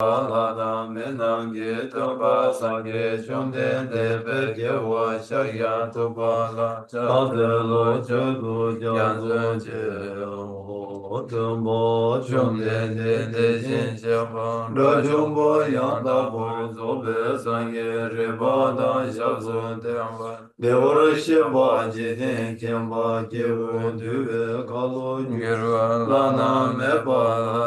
la menangi toba sangi chomden de peke wa shakya toba la chade lo chodu jansu che o tumbo chomden de shin shaba ra chombo yang da bo zobe sangi riba da shaksu tenpa devara sheba jiten kemba kevu duve kalu girwa lana meba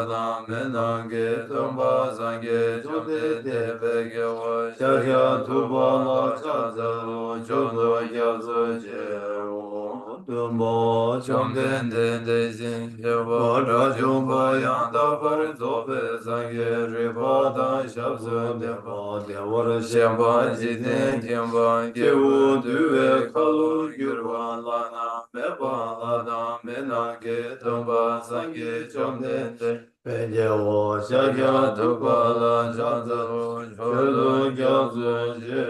lana menangi toba sangi chomden de peke wa shakya toba la chade lo chodu jansu che o tumbo chomden de shin shaba ra chombo yang da bo zobe sangi riba da shaksu tenpa devara sheba jiten kemba kevu duve kalu girwa lana meba lana menangi toba sangi chomden de peke wa shakya toba la chade lo chodu jansu che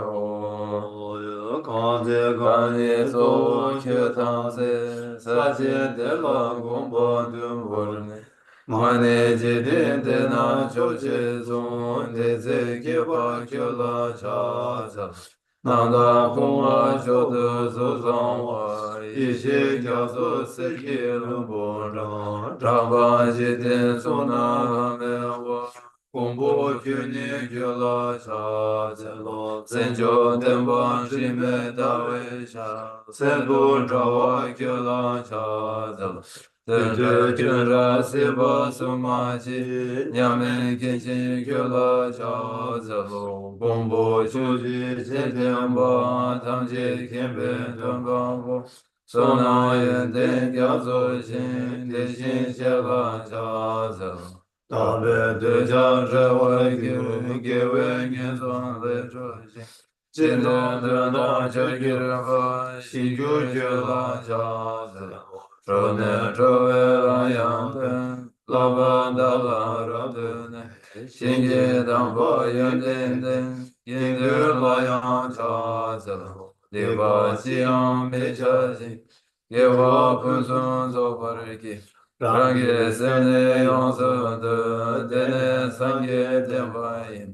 o kanze kani so kyetanse sache de la gomba dumvorne mane jidin de na choche zon de ze kepa kyola cha nanda kuma chodo zozan wa ishe kyaso seki lumbo ramba jidin sona me wa kumbo kyuni kyola cha zelo senjo tenpa shime dawe sha senpo trawa kyola cha zelo tenjo kyunra seba sumachi nyame kenshin kyola cha zelo kumbo chuji chetenpa tamche kempe tenpa sona yenten kyaso shin deshin shela cha zelo tabe de jan rewa gewe ngenson le choshi chinda de na chagirva shigyu jela jaze rone trove ayante lava dala radune shinge dambo yendende yendur layan chaze deva siyam mechazi gewa punsun zopariki rangi sene yonsu de dene sange tenpayin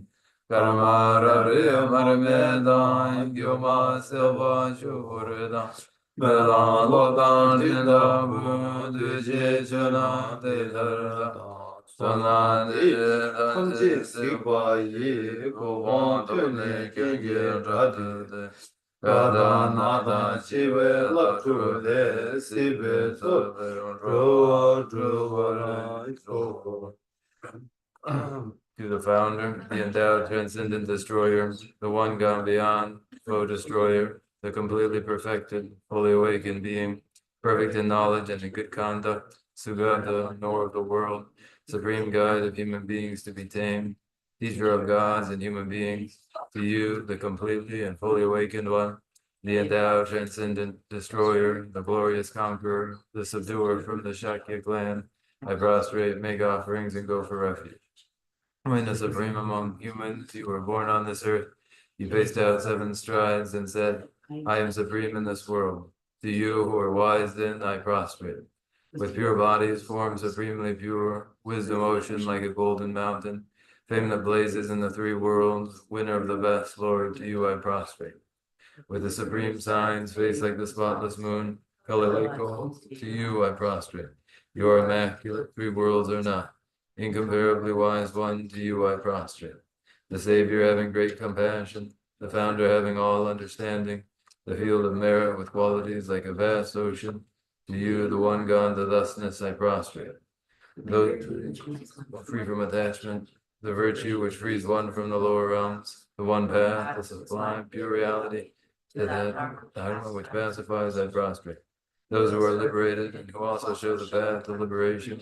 karma rari marme dan gyoma seva shuvurdan melan lodan jinda bu duje chuna te darda sona de danji sikwa yi kubon tune kenge radu Gada nada chive lakru de sibe tsobe to the founder, the endowed transcendent destroyer, the one gone beyond, foe destroyer, the completely perfected, fully awakened being, perfect in knowledge and in good conduct, Sugata, knower of the world, supreme guide of human beings to be tamed, teacher of gods and human beings, to you, the completely and fully awakened one, the endowed transcendent destroyer, the glorious conqueror, the subduer from the Shakya clan, I prostrate, make offerings, and go for refuge. When the supreme among humans, you were born on this earth, you paced out 7 strides and said, I am supreme in this world. To you who are wise then, I prostrate. With pure bodies, form supremely pure, wisdom ocean like a golden mountain, fame that blazes in the 3 worlds, winner of the best, Lord, to you I prostrate. With the supreme signs, face like the spotless moon, color like gold, to you I prostrate. You are immaculate, 3 worlds are not. Incomparably wise one, to you I prostrate. The Savior having great compassion, the Founder having all understanding, the field of merit with qualities like a vast ocean, to you, the one gone to thusness, I prostrate. Though free from attachment, the virtue which frees one from the lower realms, the one path, the sublime, pure reality, to that dharma which pacifies, I prostrate. Those who are liberated and who also show the path to liberation,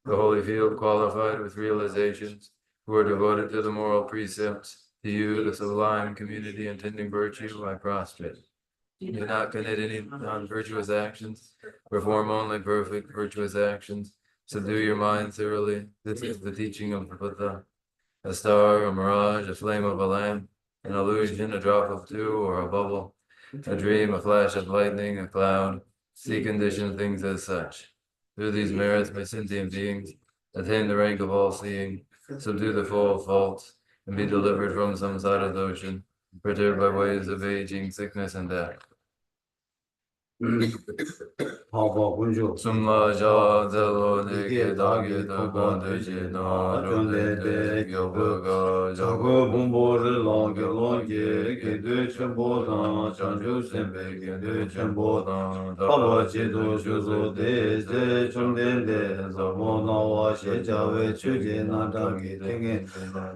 the holy field qualified with realizations, who are devoted to the moral precepts, to you, the sublime community intending virtue, I prostrate. Do not commit any non-virtuous actions, perform only perfect virtuous actions, subdue your mind thoroughly. This is the teaching of the Buddha. A star, a mirage, a flame of a lamp, an illusion, a drop of dew, or a bubble, a dream, a flash of lightning, a cloud, see conditioned things as such. Through these merits, my sentient beings attain the rank of all-seeing, subdue the flow of faults, and be delivered from samsara's ocean, perturbed by waves of aging, sickness, and death. Sumla jala zelo deke dage dogon deje no jole de gyoga jago bumbo longe longe ke de chembo dan chanju sembe ke de chembo dan taba che do shuzo de ze chumden de zamo na wa she jawe chuje na dangi tenge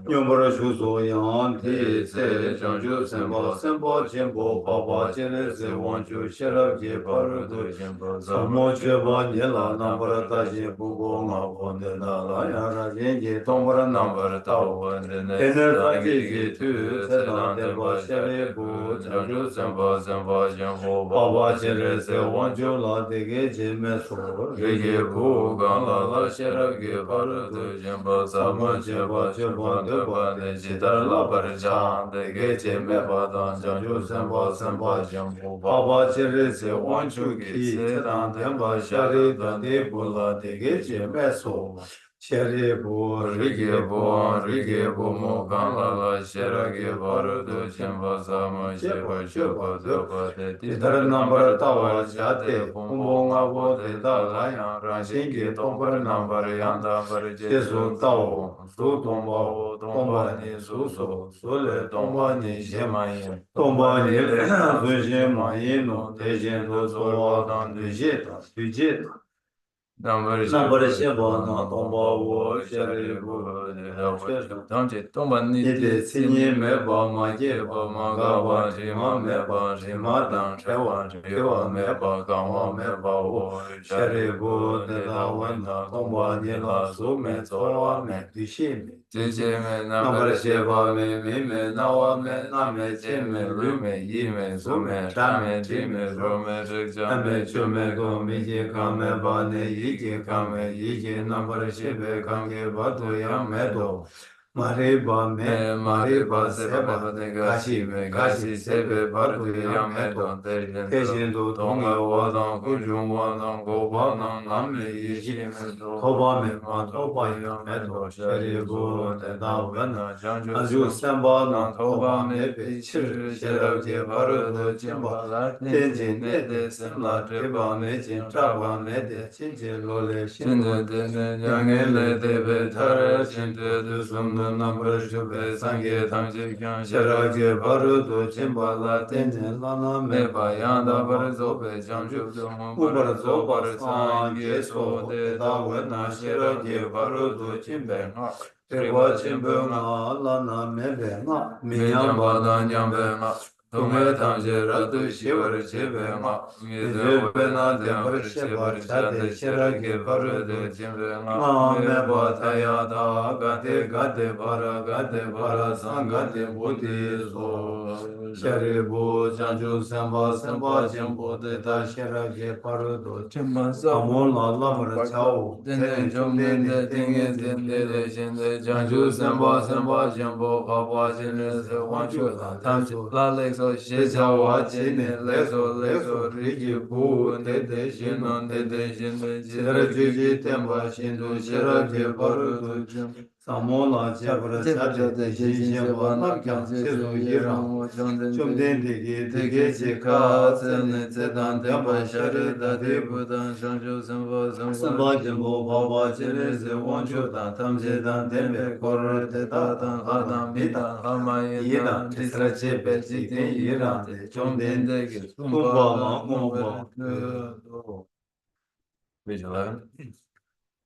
nyombara shuzo yang ti se chanju sembo sembo chembo baba chene se wanchu sherab je paru do chembo Samo cheba nila nambara tashi bubu nga bonde dala yara jenji tombara nambara tawa tener taji ki tu sedan tenpa shere bu chanju senpa senpa jenpo baba chere se wanchu la dege jeme so rege bu ganda la shera ge paru tu jenpa samo cheba cheba deba ne jidar la barjan dege jeme badan chanju senpa senpa jenpo baba chere se wanchu ki sedan tenpa shari dante bula dege jeme so Shere bo rige bo mo ganga la shera ge baru do chemba sama sheba sheba doba de tidar nambar tawa jate kumbo nga bo de da la yang rangshin ge tombar nambar yanda bar je su tao su tomba o tomba ni su so su le tomba ni shema yin tomba ni le su shema yin no te jen do so wa dan du jeta Number sheba na tomba wo shari bu de la wo tangche tomba ni de sinye me ba ma ye ba ma ga ba ji ma me ba ji ma dang che wa ji wa me ba ga ma me ba wo shari bu de la wo na tomba ni la su me zo wa me di shi me ji ji me number sheba me na wa me na me ji me lu me yi me su me sha me ji me ro me ji ja me chu me go mi ji ka me ba ne yi ji ka me Yiji number shebe kange batu yang medo Mariba seba gashi sebe batu yang medo Teshindu tonga wadang kujung wadang gobanang nami yishi medo Toba me ma toba yang medo Sharibu tenda wana Anju semba nang toba me pichir Sherab je baru do jimba Tenjin ne de semla treba me jin traba me de chinjin lole Shindu tene yange le debe tara Shindu de sumdu number shube sangye tangche kyang Sherage baru do jimba la tenjin lana me bayanda bar zobe jamshu dumu bar zobar sangye so de da wana Sherage baru do jimbe nga Treba jimbe nga lana me be nga Minyam badan jambe nga Tume tangje ratu shivar chebe nga Mizebe na tembar shivar chate Sherage baru do jimbe nga Me bataya da gade gade bara sangate bodhi so Sharibu janju semba semba jimbo de da Sherage baru do jimba Samon la lamar chao Dene jomde de tinge dende de jinde Janju semba semba jimbo baba jine se wanchu la tamche La lekso she jawa jine lekso rigi bu de jino de jinde Jira juji temba shindu Sherage baru do jimba Samola jabra chate de jeba nakyan sezu yiram Chumden digi digi jika tsene tsedan temba shari dati budan Shanju samba jimbo baba chile se wanchu dan tamche dan tembe kor te tatan adam mitan hamayin tisra chepe chikten yiram de chumden digi tumba ma mumba Page 11.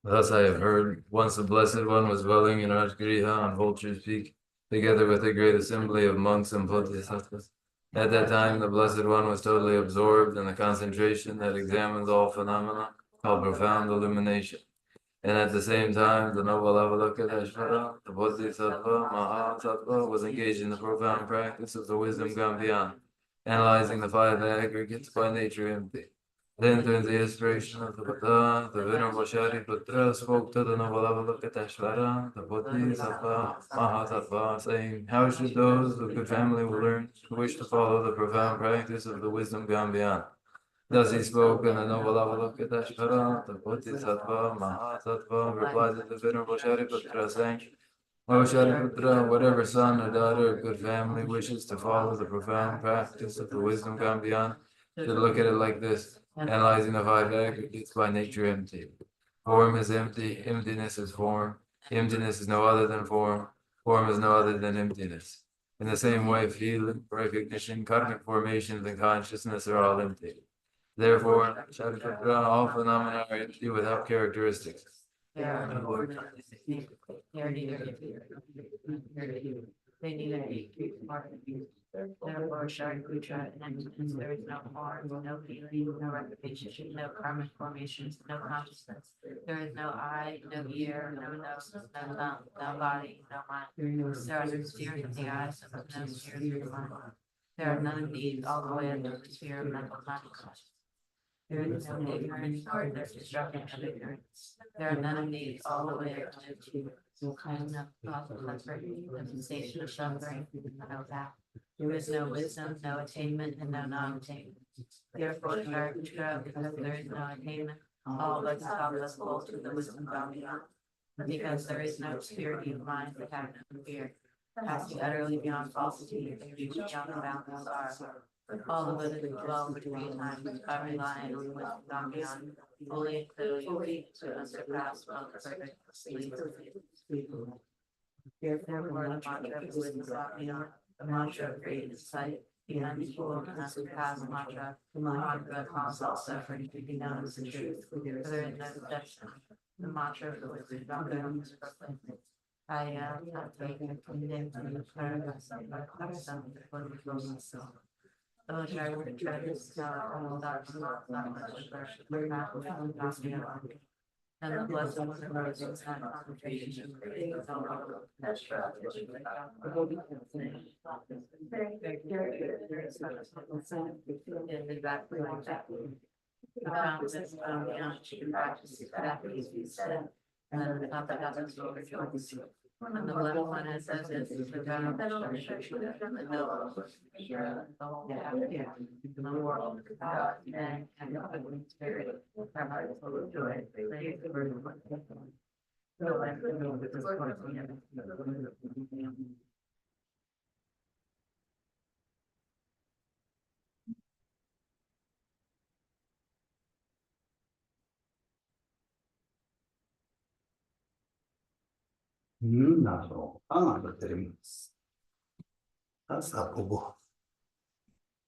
Thus I have heard, once the Blessed One was dwelling in Rajgriha on Vulture's Peak, together with a great assembly of monks and bodhisattvas. At that time, the Blessed One was totally absorbed in the concentration that examines all phenomena, called profound illumination. And at the same time, the noble Avalokiteshvara, the Bodhisattva, Mahasattva, was engaged in the profound practice of the wisdom gone beyond, analyzing the five aggregates by nature empty. Then, through the inspiration of the Buddha, the Venerable Shariputra spoke to the noble Avalokiteshvara, the Bodhisattva, Mahasattva, saying, How should those of good family will learn who wish to follow the profound practice of the wisdom gone beyond? Thus he spoke, and the noble Avalokiteshvara, the Bodhisattva, Mahasattva, replied to the Venerable Shariputra, saying, O Shariputra, whatever son or daughter of good family wishes to follow the profound practice of the wisdom gone beyond, should look at it like this, analyzing the five aggregates by nature empty. Form is empty, emptiness is form. Emptiness is no other than form. Form is no other than emptiness. In the same way, feeling, recognition, karmic formations, and consciousness are all empty. Therefore, Shariputra, all phenomena are empty without characteristics. They neither be nor confused. Therefore, Shariputra, in emptiness, there is no form, no feeling, no recognition, no karmic formations, no consciousness. There is no eye, no ear, no nose, no tongue, no body, no mind. There are no spheres of the eyes, no spheres of the mind. There are none of these all the way into the sphere of mental consciousness. There is no ignorance nor their destruction of ignorance. There are none of these all the way up to no thought of suffering, no sensation of suffering, no path. There is no wisdom, no attainment, and no non-attainment. Therefore, Shariputra, because there is no attainment, all Bodhisattvas fall to the wisdom gone beyond. Because there is no purity of mind, they have no fear. Passing utterly beyond falsity, they reach beyond the bounds of sorrow. All the Buddhas dwell for 3 times by relying on the wisdom gone beyond, fully and clearly to unsurpassed, perfect sleep. Therefore, the mantra of the wisdom gone beyond, the mantra of great insight, the untold and unsurpassed mantra, the mantra of cause all suffering to be known as the truth, for there is no deception. The mantra of the wisdom gone beyond is proclaimed. I have taken condemned to the paradise of my son before the close myself. Oh, Shariputra, this is all that not much worship, but not and the blessing of the roses and concentration of the exactly like that. The fountains of the ancient practice exactly as you said, and then the top of that is overjoyed. And the left one it says is the general destruction of the noble, the whole yeah, the world, God, and the ugly spirit, our heart is full of joy. Praise the Lord. So I know that this course we have. 나도 방안을 드리면서 다사 보고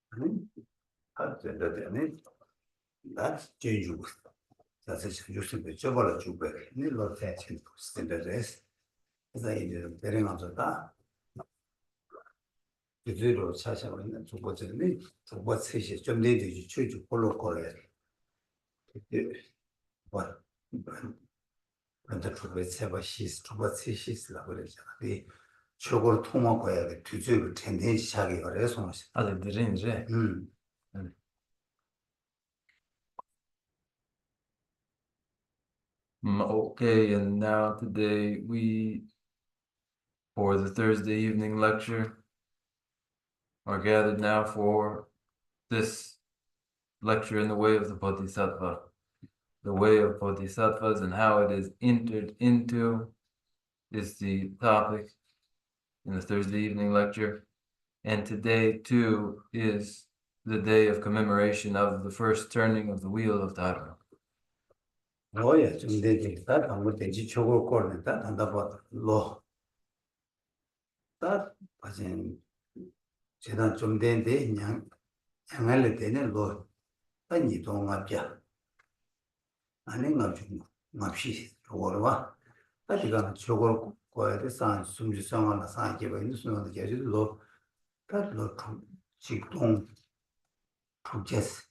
아니 다들 나 제주고 다시 주스도 저번에 주고 일로 대신 스탠더드에서 그래서 이제 대령하다가 그대로 찾아오고 있는 두 번째는 두 번째 좀 내지 추주 볼로 거래 그때 뭐 근데 그게 세바 시스 두 번째 시스라고 그러잖아. 이 저걸 통합해야 돼. 뒤집을 텐데 시작이 그래서 아들들은 이제 okay, and now today for the Thursday evening lecture, are gathered now for this lecture in the way of the Bodhisattva. The way of Bodhisattvas and how it is entered into is the topic in the Thursday evening lecture. And today, too, is the day of commemoration of the first turning of the wheel of Dharma. 뭐야 좀 되겠다. 방금 대지 저걸 거는다. 한다 봐. 로. 딱 봐진 제단 좀 된데 그냥 향할 때는 로. 아니 동합이야. 아니 납시 저거와 아직은 저걸 거야 돼서 숨지성하나 사기가 있는 순간에 계속 로 직동 부제스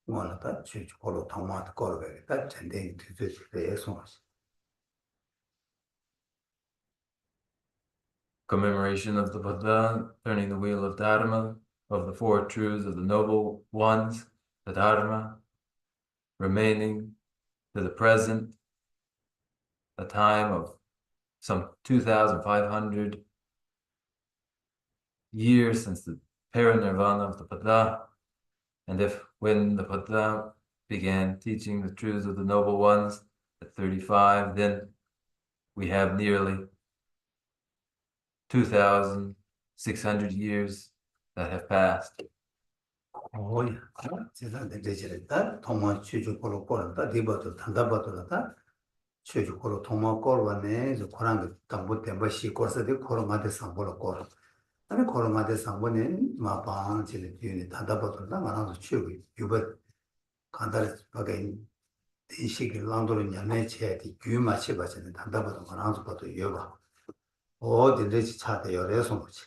뭐라다 주고로 통화도 걸어야 다 전쟁이 되듯이 Commemoration of the Buddha, turning the wheel of Dharma, of the 4 truths of the noble ones, the Dharma, remaining to the present, a time of some 2,500 years since the parinirvana of the Buddha. And when the Buddha began teaching the truths of the noble ones at 35, then we have nearly 2,600 years that have passed. 오야, 세상에 되지랬다. 통마 취주 콜로 콜다 디버도 단다버도다. 취주 콜로 통마 콜바네 저 코랑 담보 템바시 코스데 콜마데 상보로 콜. 아니 콜마데 상보네 마방 지리 뒤에 단다버도다 말아서 취고 유버 간다르 바게 이식이 랑도를 냐네 체디 규마치 바지는 단다버도 말아서 봐도 여봐. 어디든지 차대 열에서 뭐지.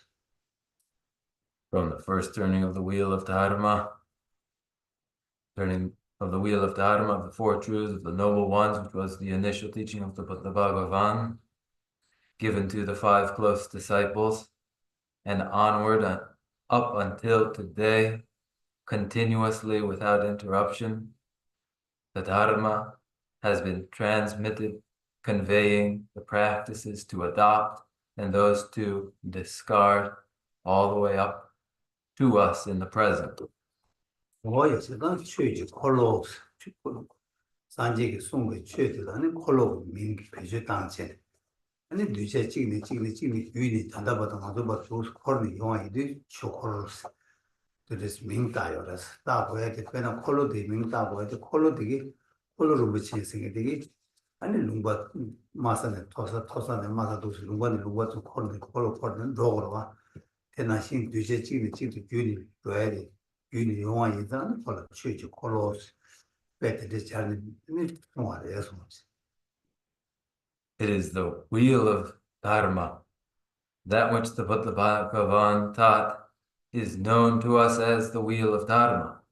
From the first turning of the wheel of Dharma, turning of the wheel of Dharma, of the four truths, of the noble ones, which was the initial teaching of the Bhagavan, given to the five close disciples, and onward and up until today, continuously without interruption, the Dharma has been transmitted, conveying the practices to adopt and those to discard all the way up to us in the present. 뭐였어도 취지 콜로 산지기 송의 취지라는 콜로 민기 배제 당체 아니 뉘제 찍니 유인이 단다보다 맞아봐 주 콜이 용이도 초콜로스 그래서 민다요라서 다고야 되나 콜로도 민다고야 돼 콜로되게 콜로로 붙이는 생각이 아니 룽바 마사네 토사네 마사도 룽바네 룽바 좀 콜로는 로고로 와 대나신 뉘제 찍니 유인이 줘야 돼 유인이 용이다 콜로 취지 콜로스 It is the wheel of Dharma, that which the Buddha Bhagavan taught is known to us as the wheel of Dharma,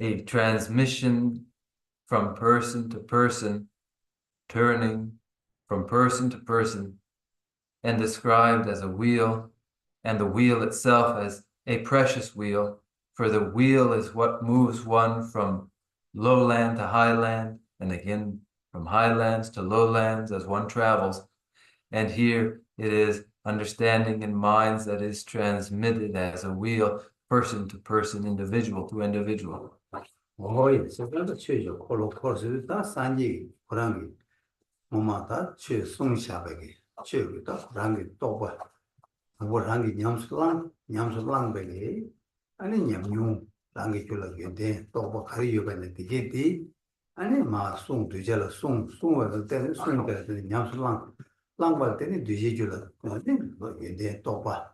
a transmission from person to person, turning from person to person, and described as a wheel, and the wheel itself as a precious wheel, for the wheel is what moves one from lowland to highland, and again from highlands to lowlands as one travels. And here it is understanding in minds that is transmitted as a wheel, person to person, individual to individual. 오이 세상도 취죠 콜로 코스를 다 산지 고랑이 뭐마다 취 송샤베기 취기다 고랑이 또봐 고랑이 냠슬랑 베기 아니 냠뉴 랑이 줄라게 또봐 가리요베네 디게디 아니 마송 두절라 송송을 때는 송을 때는 냠슬랑 랑발 때는 뒤지줄라 근데 뭐인데 또봐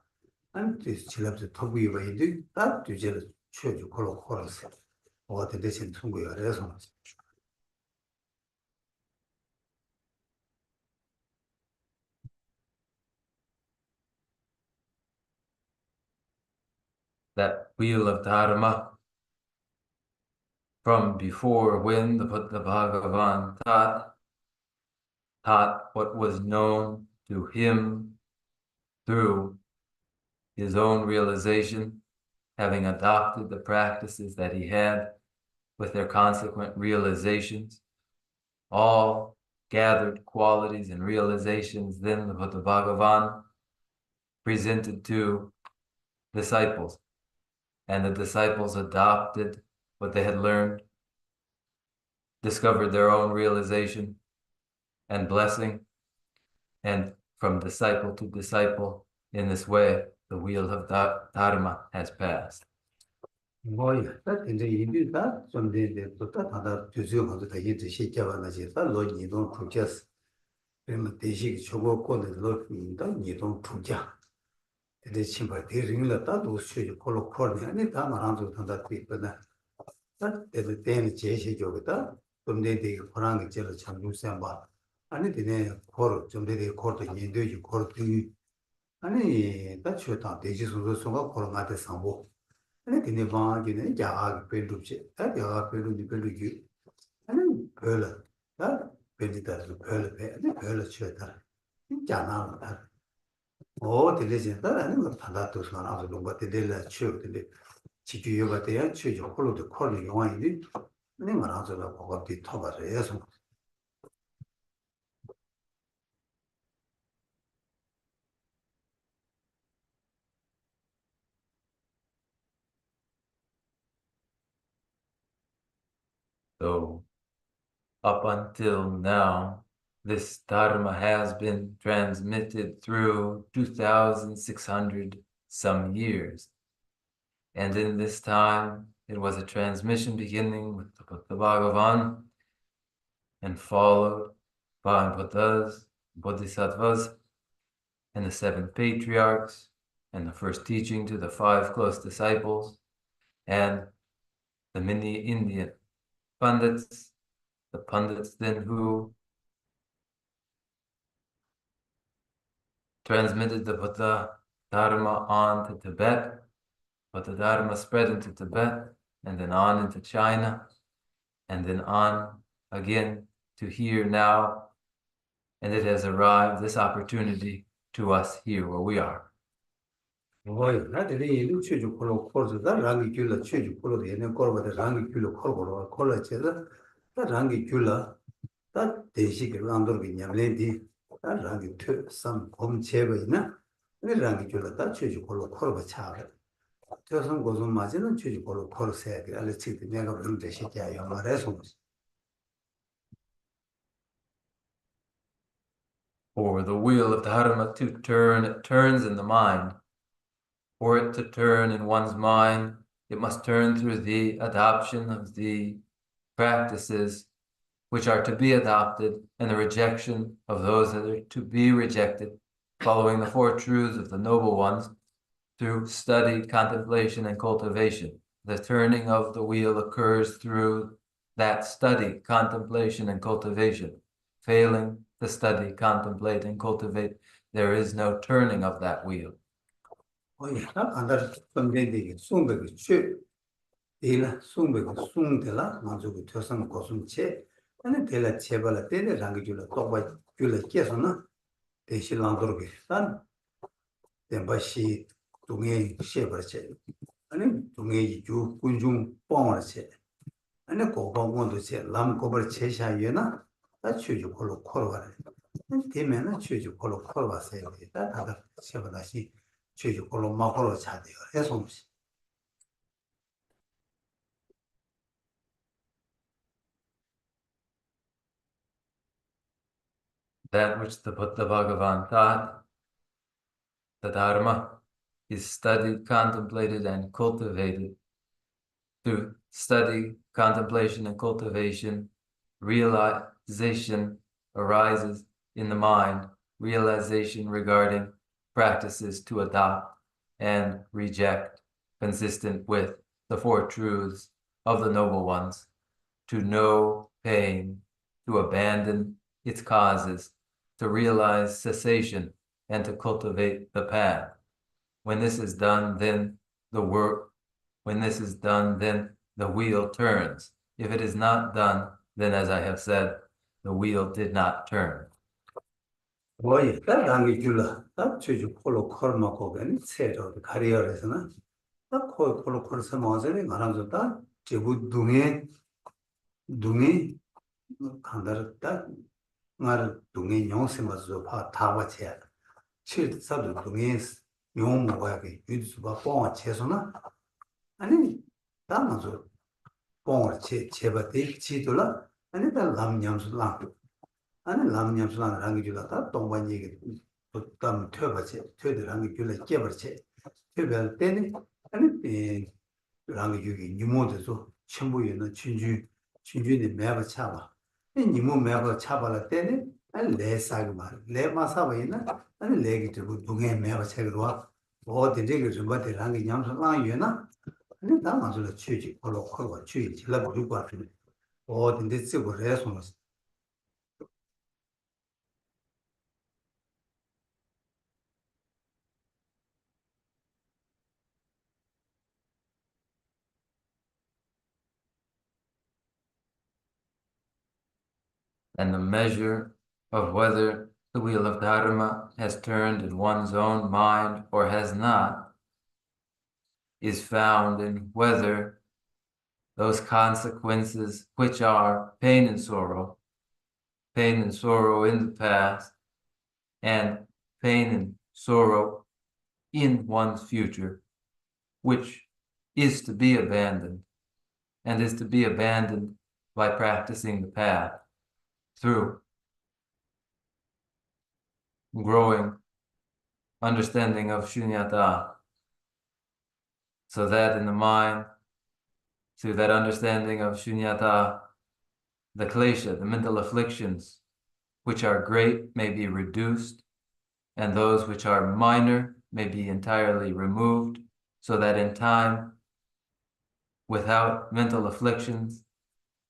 아니 지랍서 토부이바이도 다 두절라 취죠 콜로 코스 어디 대신 통고요. 그래서 That wheel of Dharma from before when the Bhagavan taught what was known to him through his own realization, having adopted the practices that he had with their consequent realizations, all gathered qualities and realizations, then the Bhagavan presented to disciples, and the disciples adopted what they had learned, discovered their own realization and blessing, and from disciple to disciple, in this way, the wheel of Dharma has passed. 뭐야? 근데 이비가 좀 되는데부터 다다 주주하고 다 이제 시켜봐야지. 로니도 투자스. 그러면 대식 초고권을 넣습니다. 니도 투자. 근데 신발 대ring을 따도 수요 콜로콜이 아니 다 말한도 단다 있거든. 그때 때는 제시적이다. 좀 내대 고랑이 제일 참 유세한 봐. 아니 되네 코로 좀 내대 코도 인도지 코도 아니 다 추다 대지 소소가 코로나한테 상보. 아니 되네 방기네 야가 별도지. 다 야가 별도지. 아니 별로. 다 별이다 별로 배. 아니 별로 추다. 있잖아. 들리진다. 아니 뭐 다다도 소나서 뭔가 들려 추는데 지주요가 돼야 추죠. 콜로도 콜이 용이지. 아니 말아서 그거 뒤 터봐서 해서 So up until now, This Dharma has been transmitted through 2,600 some years. And in this time, it was a transmission beginning with the Bhagavan and followed by Buddhas, Bodhisattvas, and the 7 patriarchs, and the first teaching to the 5 close disciples, and the many Indian pundits, the pundits then who transmitted the Buddha Dharma on to Tibet, but the Dharma spread into Tibet, and then on into China, and then on again to here now, and it has arrived, this opportunity, to us here where we are. 뭐요? 나들이 이루 취주 콜로 콜즈다 랑기 귤라 취주 콜로 얘네 콜바데 랑기 귤로 콜고로 콜라체다 다 랑기 귤라 다 대식을 랑도르기 냠레디 다 랑기 트삼 곰체버이나 이 랑기 귤라 다 취주 콜로 콜바 차가 저선 고선 맞이는 취주 콜로 콜세야 돼 알레 치드 내가 그런 대식이야 말해서 For the wheel of Dharma to turn, it turns in the mind. For it to turn in one's mind, it must turn through the adoption of the practices which are to be adopted and the rejection of those that are to be rejected, following the 4 truths of the noble ones through study, contemplation, and cultivation. The turning of the wheel occurs through that study, contemplation, and cultivation. Failing to study, contemplate, and cultivate, there is no turning of that wheel. 나 간다르 선배들이 송백이 취 데라 송백이 송데라 만족이 되선 고순체 아니 데라 제발 데레 랑기 줄라 똑바 줄라 계속나 대실랑도르게 단 덴바시 동해 셰버체 아니 동해 주 군중 뻥어체 아니 고방원도 제 람고버 제샤예나 다 취주 콜로 콜어가래 되면은 취주 콜로 콜어가세요 다 다다 셰버다시 취주 콜로 마콜로 차대요 해서 That which the Buddha Bhagavan taught, the Dharma, is studied, contemplated, and cultivated. Through study, contemplation, and cultivation, realization arises in the mind, realization regarding practices to adopt and reject, consistent with the 4 truths of the noble ones, to know pain, to abandon its causes, to realize cessation, and to cultivate the path. When this is done, then the wheel turns. If it is not done, then as I have said, the wheel did not turn. 뭐야, 다 랑기 줄라, 다 취주 콜로 콜마고 괜히 세로 가리어에서는 다 콜로 콜서 모자리 말하면서 다 제부 둥에 간다르다 말 둥에 용세마서 파 타와체 칠사도 둥에 용 뭐야게 유두바 뽕아 채소나 아니 다만서 뽕을 제바데 치돌라 아니 다 람냠스랑 아니 람냠스랑 랑기줄라다 동반이게 또 퇴바체 퇴들 랑기줄라 깨버체 퇴별 때는 아니 랑기줄이 니모데서 첨부에는 춘주의 매바 차바 니모 매바 차바라 때는 아니 레사가 말 레마사바이나 아니 레기 들고 동에 매바 책으로 와 어디를 좀 받을 랑기 냠스랑 유나 아니 나만서 취지 콜로 콜고 취지 질라 그리고 앞에 어딘데 쓰고 레송을 And the measure of whether the wheel of Dharma has turned in one's own mind or has not is found in whether those consequences which are pain and sorrow in the past, and pain and sorrow in one's future, which is to be abandoned, and is to be abandoned by practicing the path through growing understanding of shunyata, so that in the mind, through that understanding of shunyata, the klesha, the mental afflictions, which are great, may be reduced, and those which are minor may be entirely removed, so that in time, without mental afflictions,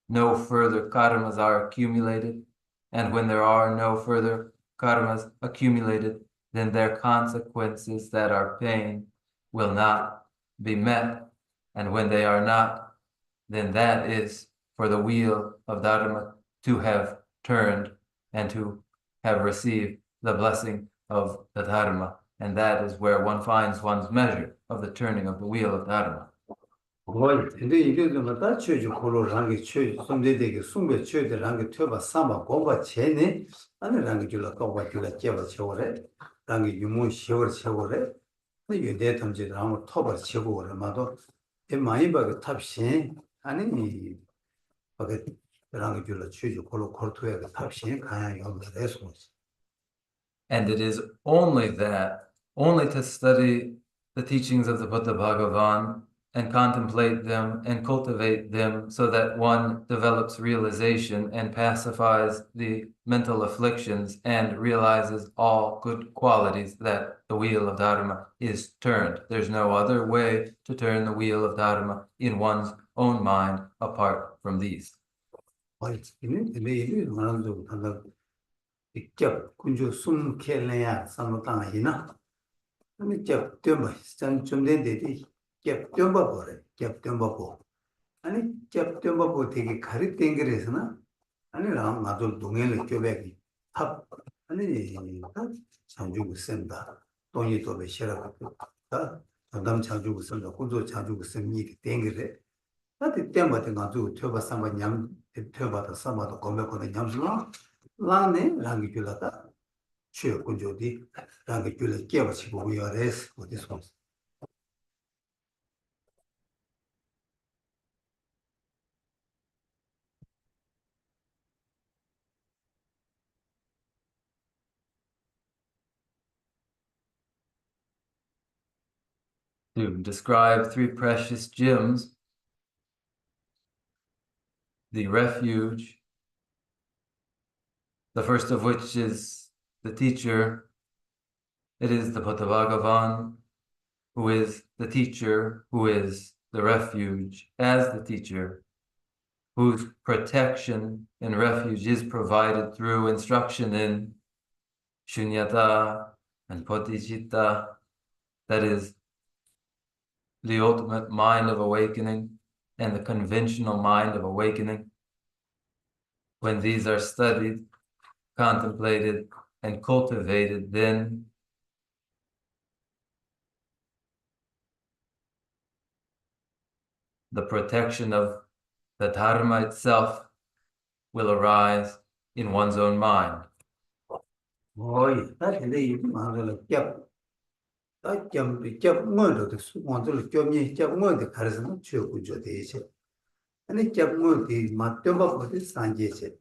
no further karmas are accumulated, and when there are no further karmas accumulated, then their consequences that are pain will not be met, and when they are not, then that is for the wheel of Dharma to have turned and to have received the blessing of the Dharma, and that is where one finds one's measure of the turning of the wheel of Dharma. 거의 근데 이래도 다 쳐주 콜로랑게 쳐 손대되게 숨게 쳐들랑게 튀어봐 삼바 고바 제네 아니랑게 줄라 고바 줄라 제바 쳐오래 랑게 유무 시월 쳐오래 그 유대 탐지를 한번 터버 치고 오래마도 이 많이 바가 탑신 아니 바가 랑게 줄라 쳐주 콜로 콜토에 탑신 가야 용들에서 And it is only that, only to study the teachings of the Buddha Bhagavan and contemplate them and cultivate them so that one develops realization and pacifies the mental afflictions and realizes all good qualities that the wheel of Dharma is turned. There's no other way to turn the wheel of Dharma in one's own mind apart from these. 직접 군주 숨 켈래야 삼노땅이나 아니 접 뜸바 좀 된데디 접 뜸바 버래 접 뜸바 보 아니 접 뜸바 보 되게 가리 땡그래서나 아니 나도 동행을 껴배기 탑 아니 장주고 쓴다 돈이 또 배셔라고 다 담 장주고 쓴다 군도 장주고 쓴이 땡그래 나도 뜸바데 나도 튀어봐 삼바 냠 튀어봐다 삼바도 고메고네 냠수나 라네 랑기 줄라다 취어 군조디 랑기 줄라 깨버치 보고 요레스 어디서 To describe three precious gems, the refuge, the first of which is the teacher. It is the Buddha Bhagavan, who is the teacher, who is the refuge as the teacher, whose protection and refuge is provided through instruction in shunyata and bodhicitta, that is the ultimate mind of awakening and the conventional mind of awakening. When these are studied, contemplated, and cultivated, then the protection of the Dharma itself will arise in one's own mind. 어이 다들 이 마음을 겹 뭐도 수원들 겹니 겹 뭐도 가르쳐는 취어 군조 되지 아니 겹 뭐디 맞점바 버디 산제세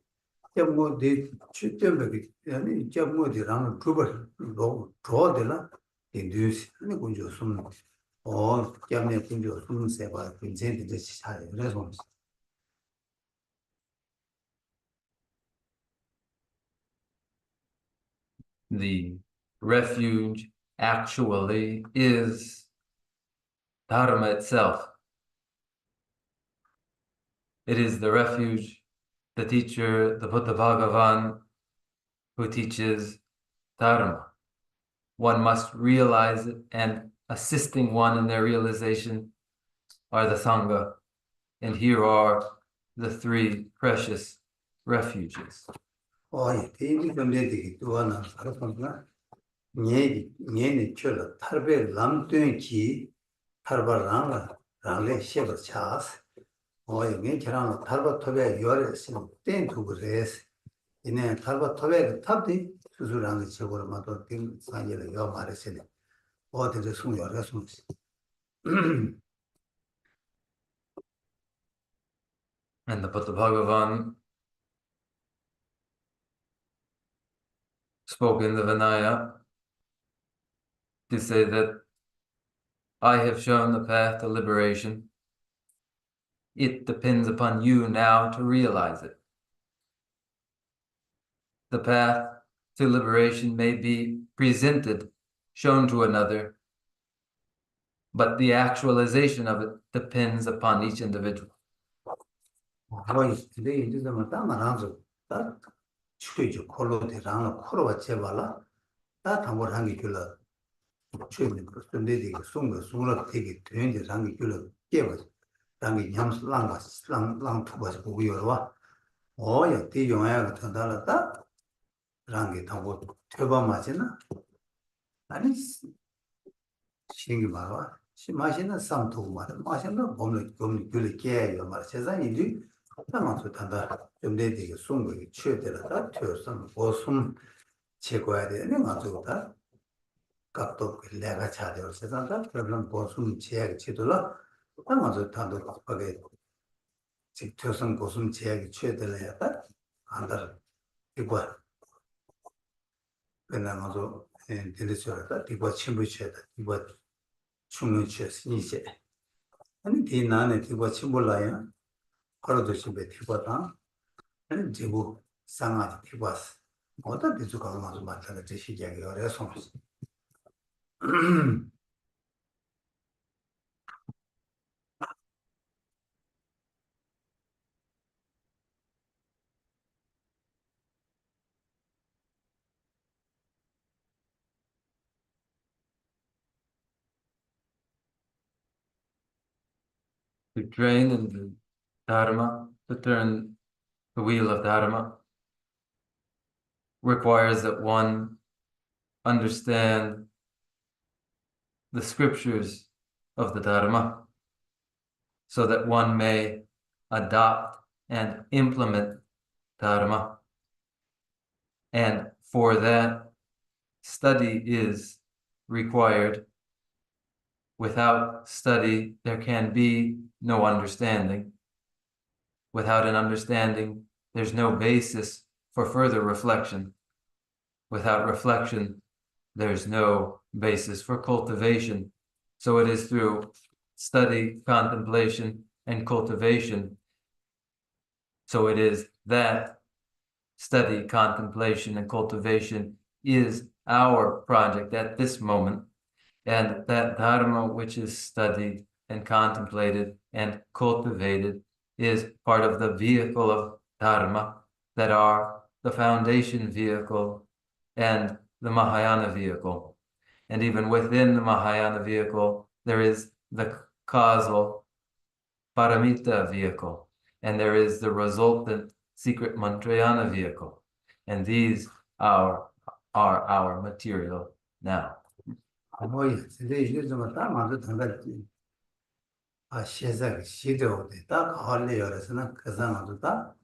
겹 뭐디 취점베기 아니 겹 뭐디랑 그걸 로 줘들라 인두스 아니 군조 숨 겹네 군조 숨 세바 군제들 잘 그래서 The refuge actually is Dharma itself. It is the refuge, the teacher, the Buddha Bhagavan, who teaches Dharma. One must realize it, and assisting one in their realization are the Sangha. And here are the three precious refuges. 대인이 좀 되게 또 하나 알아봤나? 녜니 쳐라 탈베 람뚱기 탈바랑아 랑레 셰버 차스 여기 저랑 탈바 토베 요레스는 땡투 그레스 이네 탈바 토베 탑디 수수랑의 적으로 마도 땡 산지를 요 말했으니 어디서 숨요가 숨지 And the Buddha Bhagavan spoken the Vinaya to say that I have shown the path to liberation. It depends upon you now to realize it. The path to liberation may be presented, shown to another, but the actualization of it depends upon each individual. 근데 이제 좀 담아놔서 딱 추이죠. 콜로데랑 콜로와 제발라 다 담을 한게 줄라 추이는 거 근데 이게 송을 되게 되는데 한게 줄라 깨버 당이 냠스 랑가 랑 투바스 보고 열와 어야 대용야 같은 달았다 랑게 담고 퇴바 맞이나 아니 신기 말와 마시는 삼투 말 마시는 몸을 좀 줄이 깨요 말 세상이 당한테 단다 좀 내디게 송을 취해들었다 퇴선 보숨 제거해야 되는 가지고다 값도 내가 차려 세상다 그러면 보숨 제약 제도라 당한테 단도 하게 직퇴선 보숨 제약이 취해들어야 안다 이거 그나마도 데리셔다 이거 침부 취해다 이거 충분 취해서 이제 아니 뒤나네 이거 침불라야 걸어도 집에 티보다 아니 제부 상하지 티보스 어떤 데서 가서 맞다가 제 시작이 어려서 To train in the Dharma, to turn the wheel of Dharma, requires that one understand the scriptures of the Dharma so that one may adopt and implement Dharma. And for that, study is required. Without study, there can be no understanding. Without an understanding, there's no basis for further reflection. Without reflection, there's no basis for cultivation. So it is through study, contemplation, and cultivation. So it is that study, contemplation, and cultivation is our project at this moment. And that Dharma which is studied and contemplated and cultivated is part of the vehicle of Dharma that are the foundation vehicle and the Mahayana vehicle. And even within the Mahayana vehicle, there is the causal paramita vehicle, and there is the resultant secret mantrayana vehicle. And these are our material now. 뭐야 근데 이제 좀 담아서 담갔지 아 시작 시도돼 딱 할래 열어서는 그 상황도 다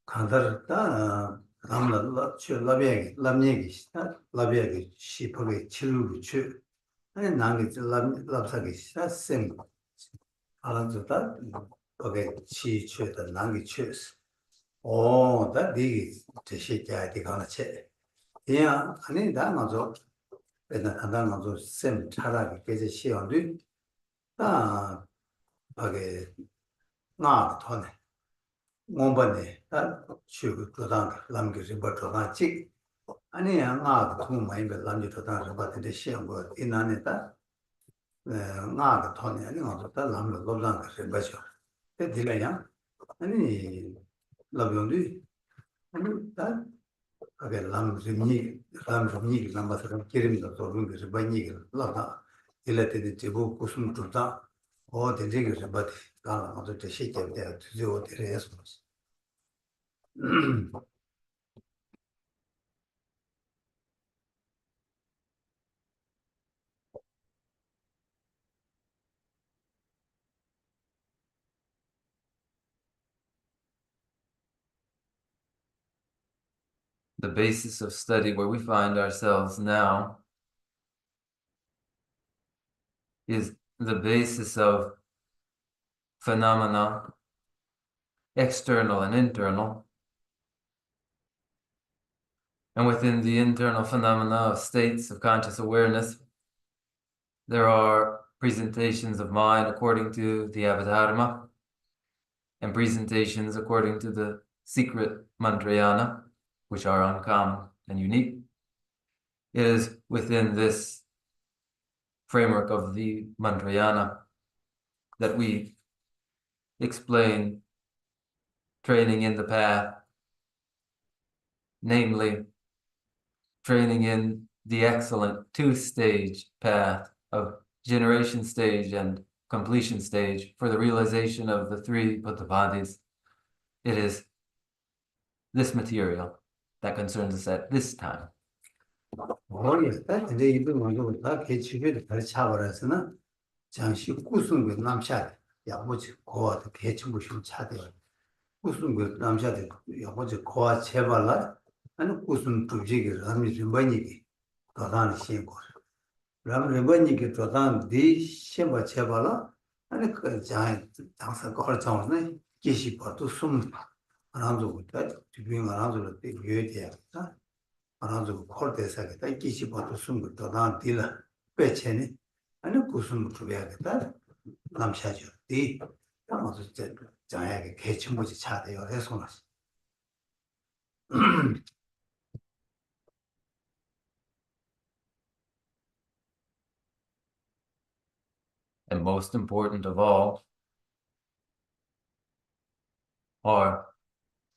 간다르다 남라 라비에게 람얘기 시다 라비에게 시퍼게 치루를 추 아니 나게 랍사게 시다 셈 알아줬다 거기 치추다 나게 추스 오다 디기 제시자 디가나 체 야 아니 다 맞아 맨날 한다는 셈 차라리 깨지 시원도 다 거기 나 터네 몸반에 다 쉬고 그다음 남겨진 버터가 찍 아니야 나 돈 많이 남겨서 다 받는데 시험 거 이나네다 나가 터네 아니 어떻다 남을 놀란 것을 봐줘 그 딜래야 아니 라비온디 아니 다 거기 람즈니 남바서 기름도 돌는 것을 봐니 라다 일레데 제보 고숨 뚫다 어 되게서 받 가나 어떻게 시켜야 돼 주요 되래서 The basis of study where we find ourselves now is the basis of phenomena, external and internal, And within the internal phenomena of states of conscious awareness, there are presentations of mind according to the Abhidharma and presentations according to the secret mantrayana, which are uncommon and unique. It is within this framework of the mantrayana that we explain training in the path, namely training in the excellent two-stage path of generation stage and completion stage for the realization of the three Bodhisattvas. It is this material that concerns us at this time. 모르겠다. 근데 이분 먼저 다 개취를 가르쳐버려서는 잠시 구순 남샤대 야보지 고아도 개취무심 차대요. 구순 남샤대 야보지 고아 제발라 아니 구순 두지기를 하면 좀 많이 더다는 신고. 그러면 많이 더다는 디 신바 제발라 아니 그 장사 거를 정하는 계시 봐도 숨 안한도 있다. 주변 안한도 되게 안한도 콜대사겠다. 계시 봐도 숨을 더다는 딜라 빼체네. 아니 구순 두려야겠다. 남샤죠. 디 아무도 장야게 개침무지 차대요. 해서 And most important of all are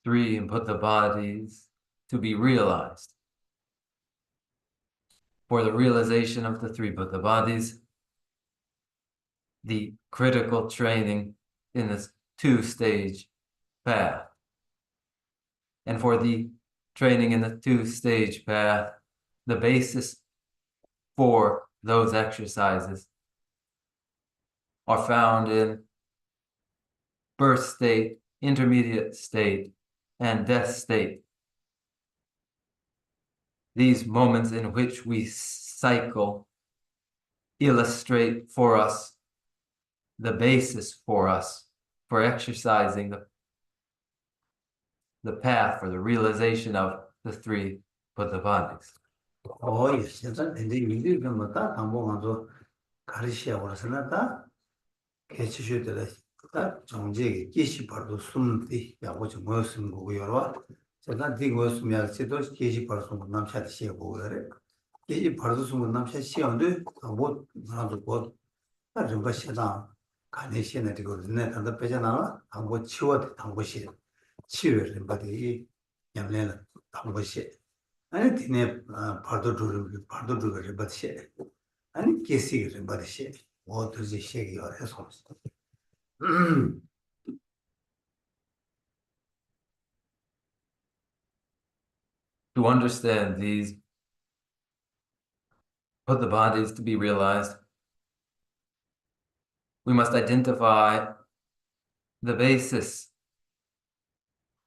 three Bodhisattvas to be realized. For the realization of the three Bodhisattvas, the critical training in this two-stage path. And for the training in the two-stage path, the basis for those exercises are found in birth state, intermediate state, and death state. These moments in which we cycle illustrate for us the basis for us for exercising the path for the realization of the three Bodhisattvas. 예, 진짜 근데 이들 그뭐다 당보만도 가르치야 버렸으나다 개치셔들 다 정제게 계시 바로 숨디 야고지 뭐였음 거고 여러 제가 디고 숨야지도 계시 바로 숨 남샤디 시고 그래 계시 바로 숨 남샤 시원데 뭐 나도 뭐 다른 거 시다 간에 시는 되고 내 단다 빼잖아 당고 치워 당고시 치료를 받이 양내는 당고시 아니 디네 파도 두를 받시 아니 계시를 받시 뭐든지 시기 해서 To understand these Bodhisattvas to be realized, we must identify the basis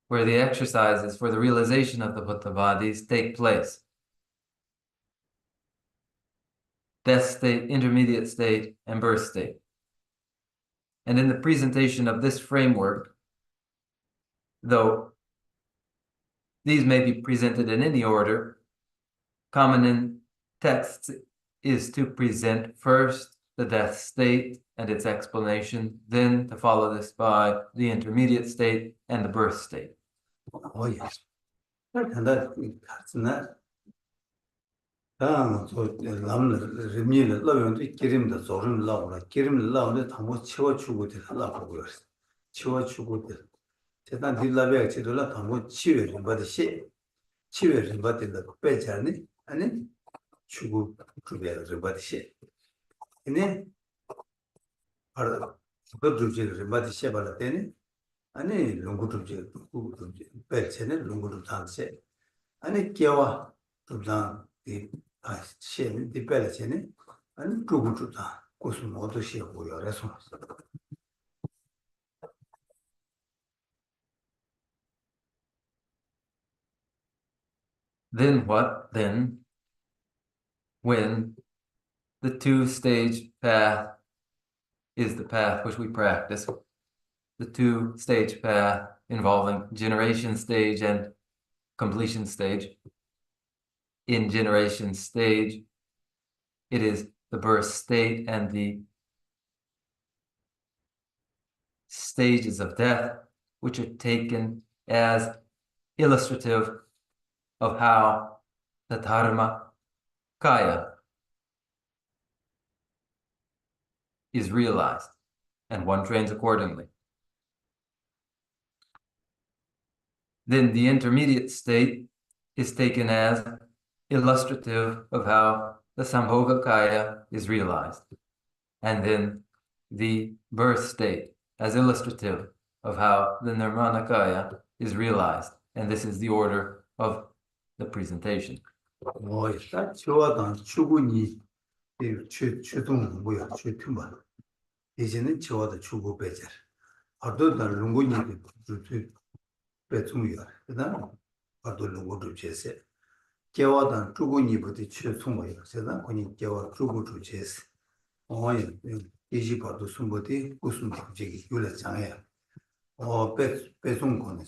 where the exercises for the realization of the Bodhisattvas take place. Death state, intermediate state, and birth state. And in the presentation of this framework, though these may be presented in any order, common in texts is to present first the death state and its explanation, then to follow this by the intermediate state and the birth state. 예. 근데 같으나 저 남을 리미를 넣으면 기름도 조름 넣으라 기름 넣으면 담고 치워주고 되라고 그랬어. 치워주고 돼. 제가 딜라베 치료를 담고 치료를 받으시 치료를 받는다 빼자니 아니 주고 주배를 받으시. 근데 바로 그 주제를 받으시 받았더니 아니 롱구도 빼체는 롱구도 당세 아니 개와 좀당 이 시에는 이 빼체는 아니 두구두다 고스 모두 시고요 그래서 Then what? Then, when the two-stage path is the path which we practice, the two-stage path involving generation stage and completion stage, in generation stage. It is the birth state and the stages of death, which are taken as illustrative of how the Dharma Kaya is realized, and one trains accordingly. Then the intermediate state is taken as illustrative of how the Sambhoga Kaya is realized, and then the birth state as illustrative of how the Nirmana Kaya is realized, and this is the order of the presentation. 딱 저와당 추구니 추동 뭐야 추tumba 이제는 저와도 추구 배절 어도다 롱고니 배tum이야 그다음 어도 롱고도 제세 저와당 추구니부터 추tum이야 세단 거니 저와 추구도 제세 어이 이지 봐도 숨보디 무슨 저기 요래 장애야 배송 거는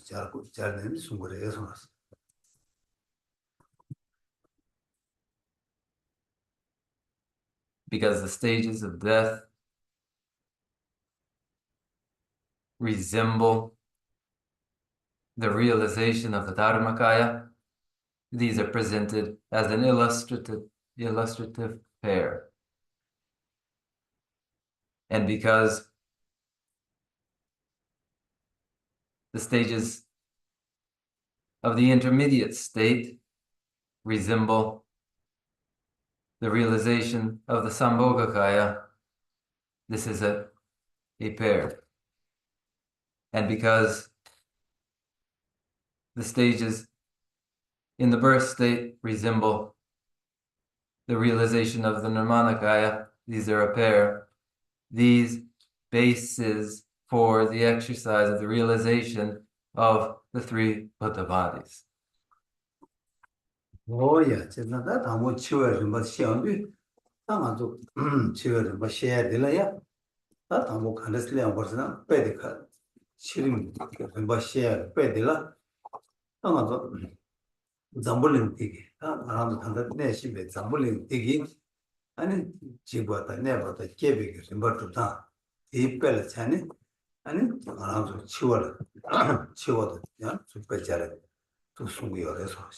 잘 되는 숨고래 해서 Because the stages of death resemble the realization of the Dharmakaya, these are presented as an illustrative pair. And because the stages of the intermediate state resemble the realization of the Sambhogakaya, this is a pair. And because the stages in the birth state resemble the realization of the Nirmanakaya, these are a pair. These bases for the exercise of the realization of the three Buddhavadis. 오야 제나다 다모 치워를 뭐 시험이 당아도 치워를 뭐 시해야 되려야 다 다모 간데슬이야 벌써 빼데카 치림 뭐 시해 빼데라 당아도 잠불링 되게 나라도 단다 내심에 잠불링 되게 아니 지부다 내보다 계획이 좀 버트다 이 빼를 차네 아니 나라도 치워를 치워도 야좀 빼자래 또 숨겨서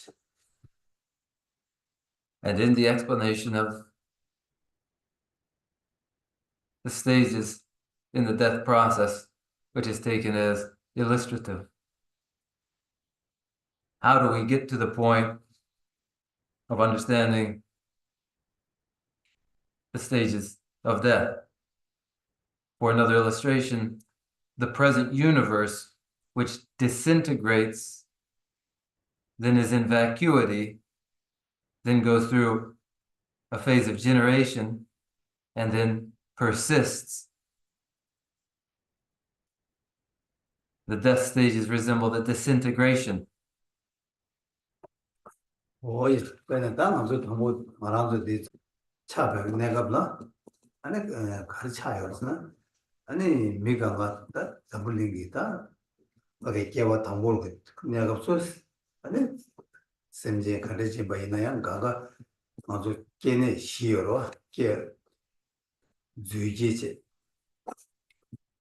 And in the explanation of the stages in the death process, which is taken as illustrative, how do we get to the point of understanding the stages of death? For another illustration, the present universe, which disintegrates, then is in vacuity, then goes through a phase of generation, and then persists. The death stages resemble the disintegration. 오이 그냥 당아도 다모 말아도 돼 차별 내가 봐 아니 가르쳐요 그러나 아니 미가가 다 잡을링이다 어디 개와 담볼 그 내가 없어 아니 샘제 가르치 바이나야 가가 아주 걔네 시어로 걔 주의제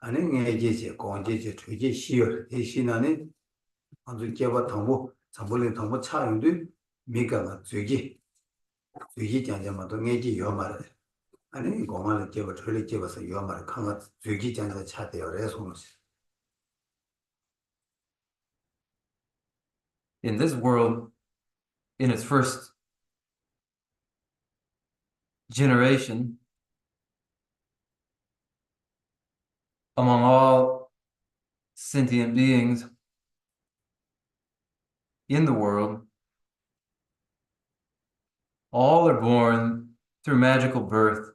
아니 내제제 공제제 주의제 시어 대신하는 아주 개와 담보 잡을링 담보 차용도 미가가 주의제 장자마도 내지 요말 아니 공안을 개와 틀리 개와서 요말 강가 주의제 장자 차대요 그래서 In this world, in its first generation, among all sentient beings in the world, all are born through magical birth.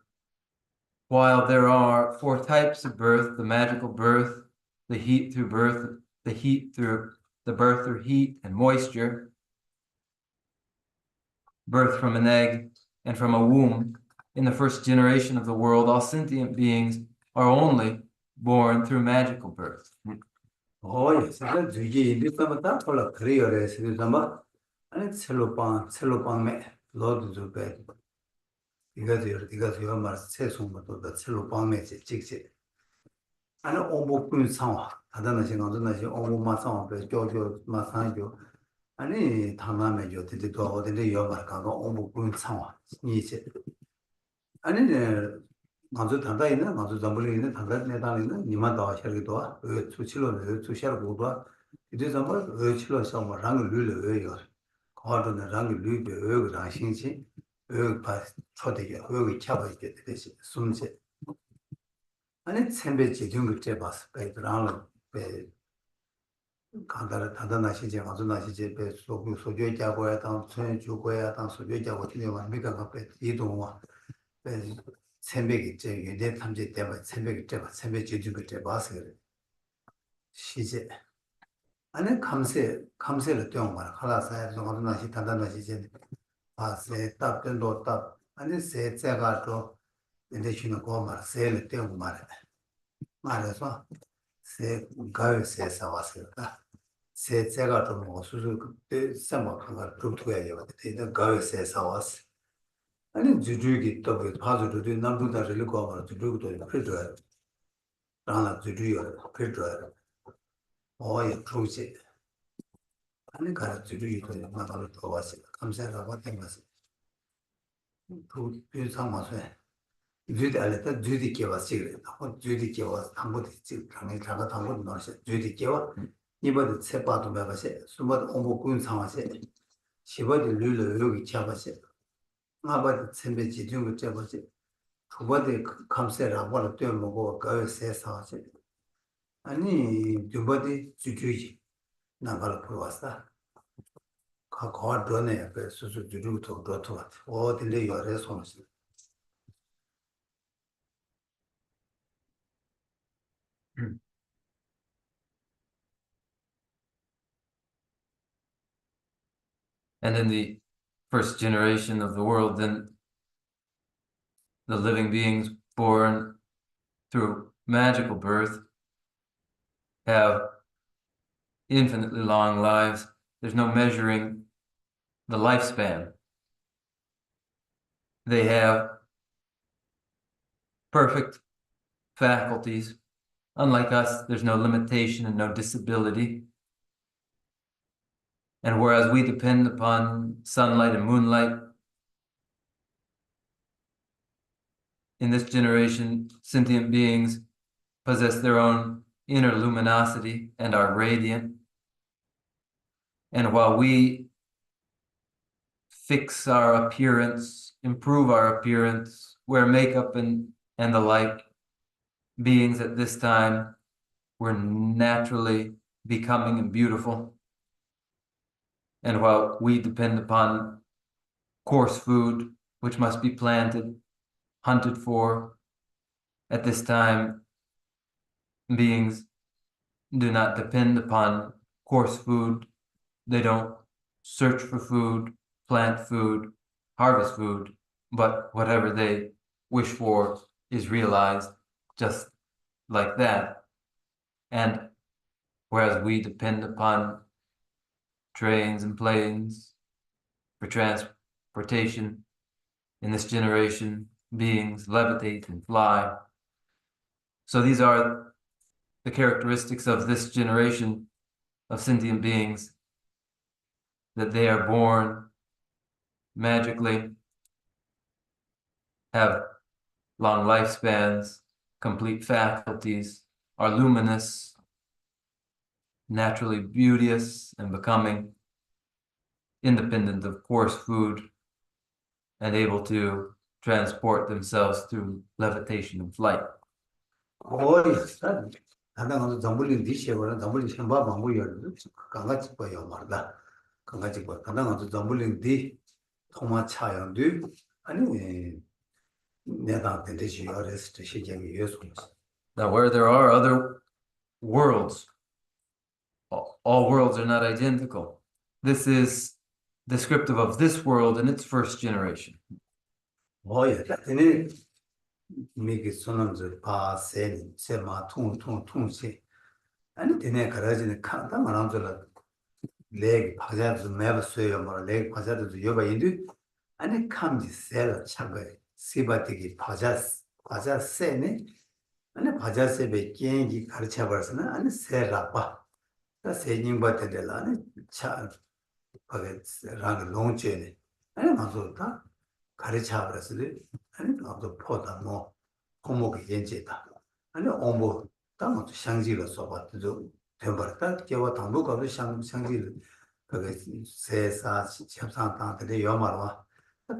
While there are 4 types of birth: the magical birth, the heat through birth, the heat through the birth through heat and moisture, birth from an egg and from a womb. In the first generation of the world, all sentient beings are only born through magical birth. 오예, 세상 주기 인디스마다 콜라 그리어레 세상마 아니 첼로빵에 로드 주베 이거 말 세송부터 첼로빵에 직직 아니 오복군 상황 다다는 시간도 나시 오복마 상황에 조조 마상조 아니 당남에 요 되도 어디데 요말 가고 오복군 상황 이제 아니 먼저 단다 있는 먼저 잠불이 있는 단다 내다 있는 니만 더 하셔기도 와 수치로 수시하고도 이제 정말 수치로 상황 랑을 늘려요 거기는 랑이 류비 의욕 장신지 의욕 바 초대게 의욕이 차고 있게 되듯이 숨지 아니 샘배지 중국제 봤어 배드랑을 배 간다를 단단하시지 가져나시지 배 소구 소주에 자고야 당 손에 주고야 당 소주에 자고 되면 미가가 배 이동와 배 샘배기 제 유대 탐지 때문에 샘배기 때 샘배지 중국제 봤어 시제 아니 감세를 떼어 말 하나사에 좀 가져나시 단단하시지 세 답된도 답 아니 세 제가 또 근데 쉬는 거 말, 세를 떼고 말해서 세 가을 세 사왔어요. 세 제가 또 뭐 수술 그때 생각한 걸 두두해야 돼. 가을 세 사왔어. 아니 주주기 또 봐줘도 남부다를 읽고 말 주주도 그래줘야 돼. 나나 주주요 그래줘야 돼. 어이 주지. 아니 가서 주주도 나가로 또 왔어. 감사하고 땡겼어. 그 상황에 주디 알았다 주디 개와 시그레다 어 주디 개와 당고도 지 당에 자가 당고도 넣으셔 주디 개와 이번에 세바도 매가세 수바도 공부 상황세 시바도 룰을 여기 잡아세 아바도 선배 지중을 잡아세 두바도 감세라 뭐라 또 먹고 그 세상세 아니 두바도 주주지 나가라 풀어왔다 가 거드네 그 수수 주주도 그렇다 어디를 열에 손을 And in the first generation of the world, then the living beings born through magical birth have infinitely long lives. There's no measuring the lifespan. They have perfect faculties. Unlike us, there's no limitation and no disability. And whereas we depend upon sunlight and moonlight, in this generation, sentient beings possess their own inner luminosity and are radiant. And while we fix our appearance, improve our appearance, wear makeup and the like, beings at this time were naturally becoming and beautiful. And while we depend upon coarse food, which must be planted, hunted for, at this time, beings do not depend upon coarse food. They don't search for food, plant food, harvest food, but whatever they wish for is realized just like that. And whereas we depend upon trains and planes for transportation, in this generation, beings levitate and fly. So these are the characteristics of this generation of sentient beings, that they are born magically, have long lifespans, complete faculties, are luminous, naturally beauteous and becoming, independent of coarse food, and able to transport themselves through levitation and flight. 어이, 단단한 정불린 디시에고는 정불린 შემ바 방구열 강가지 거요 말다. 강가지 거 단단한 정불린 디 통마 차연도 아니 내가 된대지 어레스트 시장이 예수. Now, where there are other worlds, all worlds are not identical. This is descriptive of this world in its first generation. 어이, 근데 미기 손남들 바세 세마 통통통시 아니 되네 가라지는 칸다 말한 줄 leg 파자도 매버 쇠요 뭐 leg 파자도 여바 인도 아니 감지 셀 차거 시바티기 파자 세네 아니 파자 세베 겐기 가르쳐 버서는 아니 세라바 다 세닝바테들 아니 차 거기 랑 롱체네 아니 맞다 가르쳐 버서들 아니 나도 포다 뭐 공목이 연재다 아니 공부 다음부터 상지로 써봤죠 된버다 개와 당부가도 상지를 그게 세사 협상단들의 여마로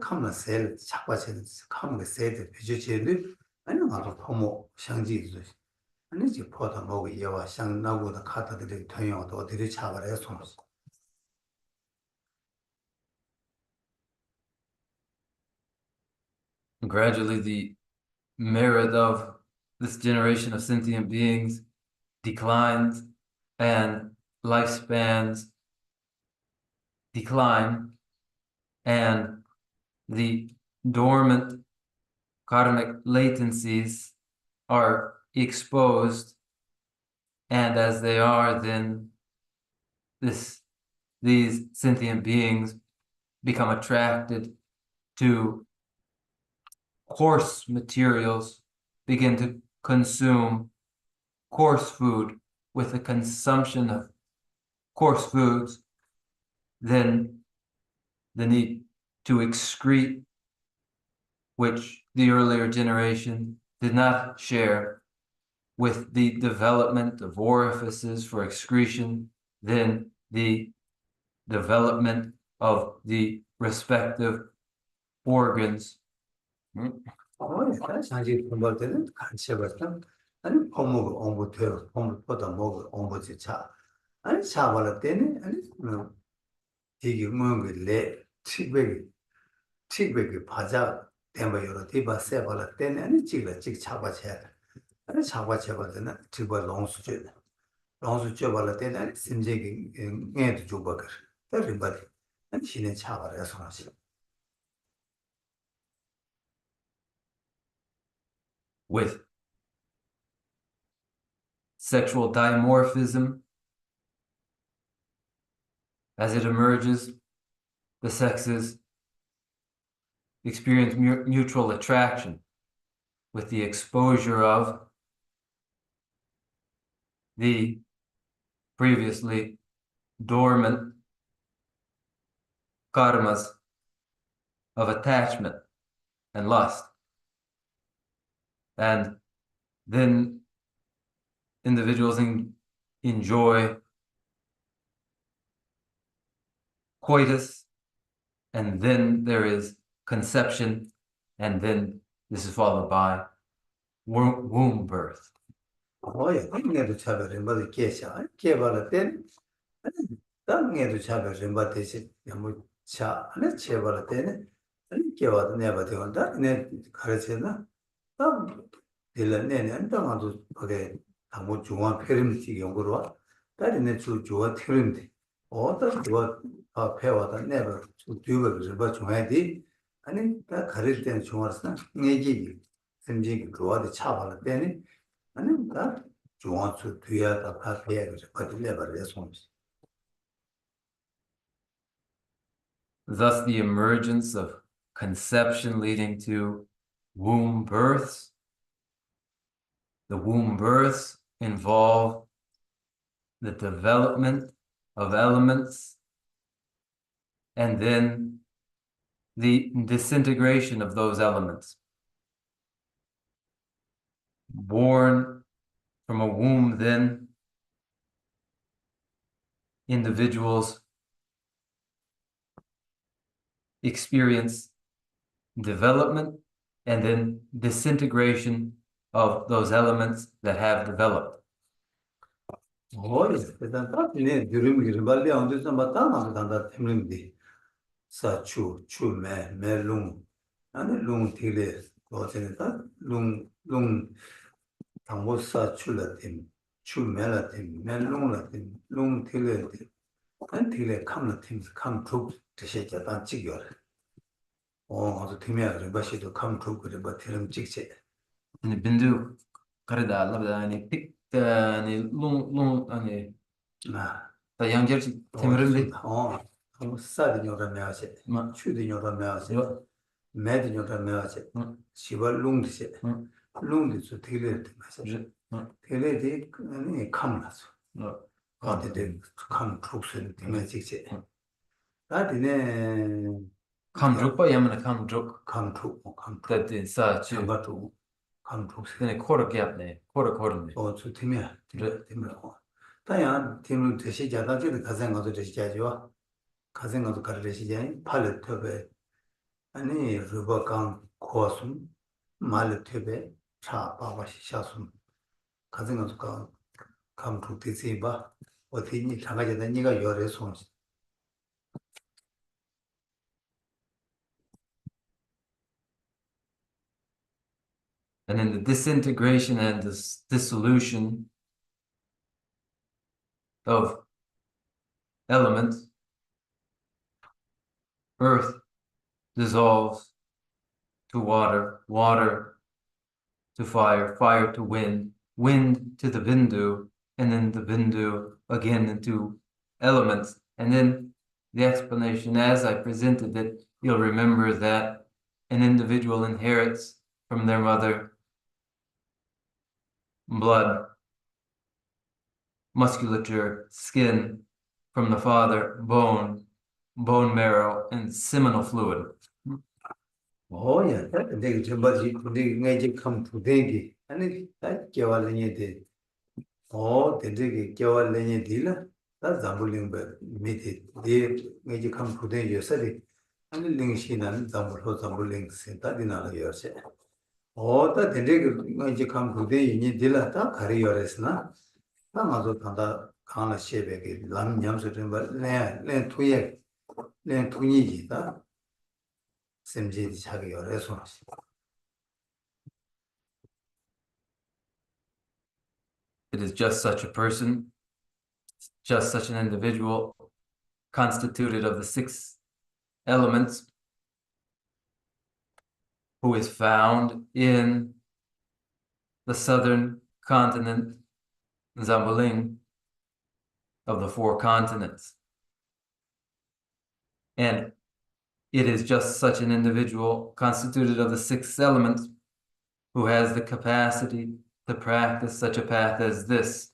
카면 셀 착과체는 카면 셀의 비주체를 아니 맞아 포모 상지도 아니 지 포다 먹고 예와 상나고의 카드들이 통용도 어디를 차버려 손 Gradually, the merit of this generation of sentient beings declines and lifespans decline, and the dormant karmic latencies are exposed, and as they are, then these sentient beings become attracted to coarse materials, begin to consume coarse food. With the consumption of coarse foods, then the need to excrete, which the earlier generation did not share, with the development of orifices for excretion, then the development of the respective organs. 상지 공부할 때는 같이 해봤다 아니 포목을 공부돼요 공부보다 먹을 공부지 차 아니 차벌 때는 아니 이게 뭐그 틱백이 바자 때문에 여러 디바 세벌 때는 아니 찍을 차바쳐야 돼 아니 차바쳐버는 디바 롱수 줘벌 때는 아니 심지기 애도 줘버거 everybody 아니 신의 차벌해서 하시 With sexual dimorphism, as it emerges, the sexes experience mutual attraction with the exposure of the previously dormant karmas of attachment and lust. And then individuals enjoy coitus, and then there is conception, and then this is followed by womb birth. ing에도 차별을 뭐 계셔 개발할 때 당에도 차별을 뭐 대신 너무 차 안에 개발할 때는 아니 개발도 내가 되는다 내 가르치나 딱 딜러내는 당아도 그게 아무 중앙 페르미티 연구로 와 다리네 주 주어 테르미티 어떤 주어 배워다 내가 주 뒤가 뭐 중앙에 아니 다 가르칠 때는 중앙에서 내기 심지기 그거한테 차발할 때는 아니 다 중앙수 뒤에 다 파피에 그래서 내버려 손지 Thus, the emergence of conception leading to womb births. The womb births involve the development of elements and then the disintegration of those elements. Born from a womb, then, individuals experience development and then disintegration of those elements that have developed. 일단 딱네 드림이 발리 안 돼서 맞다만 단다 때문인데 사추 추매 멜룽 아니 룽 틸레 어제다 룽 당고사 출라팀 추매라팀 멜룽라팀 룽 틸레 안 틸레 캄라팀 캄투 드셔졌다 찍여 아주 팀이야 버시도 캄투 그래 버 드림 찍지 يعني بندو قرد على يعني بيك يعني لون يعني 아 다 양결지 temirindi. 사드 녀라 매하세. 추드 녀라 매하세. 매드 녀라 매하세. 시바 룽드세. 룽드스 테레데 마세. 테레데 아니 캄나서. 어디데 캄 트룩스 테메직세. 다디네 감죽바 야면 감죽. 캄트룩 that sa chu 장바투 캄트룩스. then quarter gap ne quarter ne. 저 팀이야. 팀이야. 다야 팀을 대시 자다지를 가생가도 대시 자지와 가생가도 가르래 시장이 팔을 tö베 아니 루바강 코스um 말을 tö베 차 바바시 샤숨 가생가도 가 감투 대세바 어디니 장가자다 니가 열에 손 And in the disintegration and dissolution of elements, earth dissolves to water, water to fire, fire to wind, wind to the bindu, and then the bindu again into elements. And then the explanation, as I presented it, you'll remember that an individual inherits from their mother blood, musculature, skin, from the father, bone, bone marrow, and seminal fluid. 야, 내가 전바지 내가 이제 감투되기 아니 다 개발하는 데 되게 개발하는 데라 다 잠불링 미디 데 이제 감투되 요새리 아니 링시나는 잠불링 센터디나라 요새 다 되게 이제 감투되 이니 데라 다 가리요레스나 다 맞아 간다 강나 셰베게 람 냠서 좀 내 투예 내 투니지다 샘제디 자기 열에서 It is just such a person, just such an individual, constituted of the 6 elements, who is found in the southern continent, Zambuling, of the 4 continents. And it is just such an individual constituted of the 6 elements who has the capacity to practice such a path as this.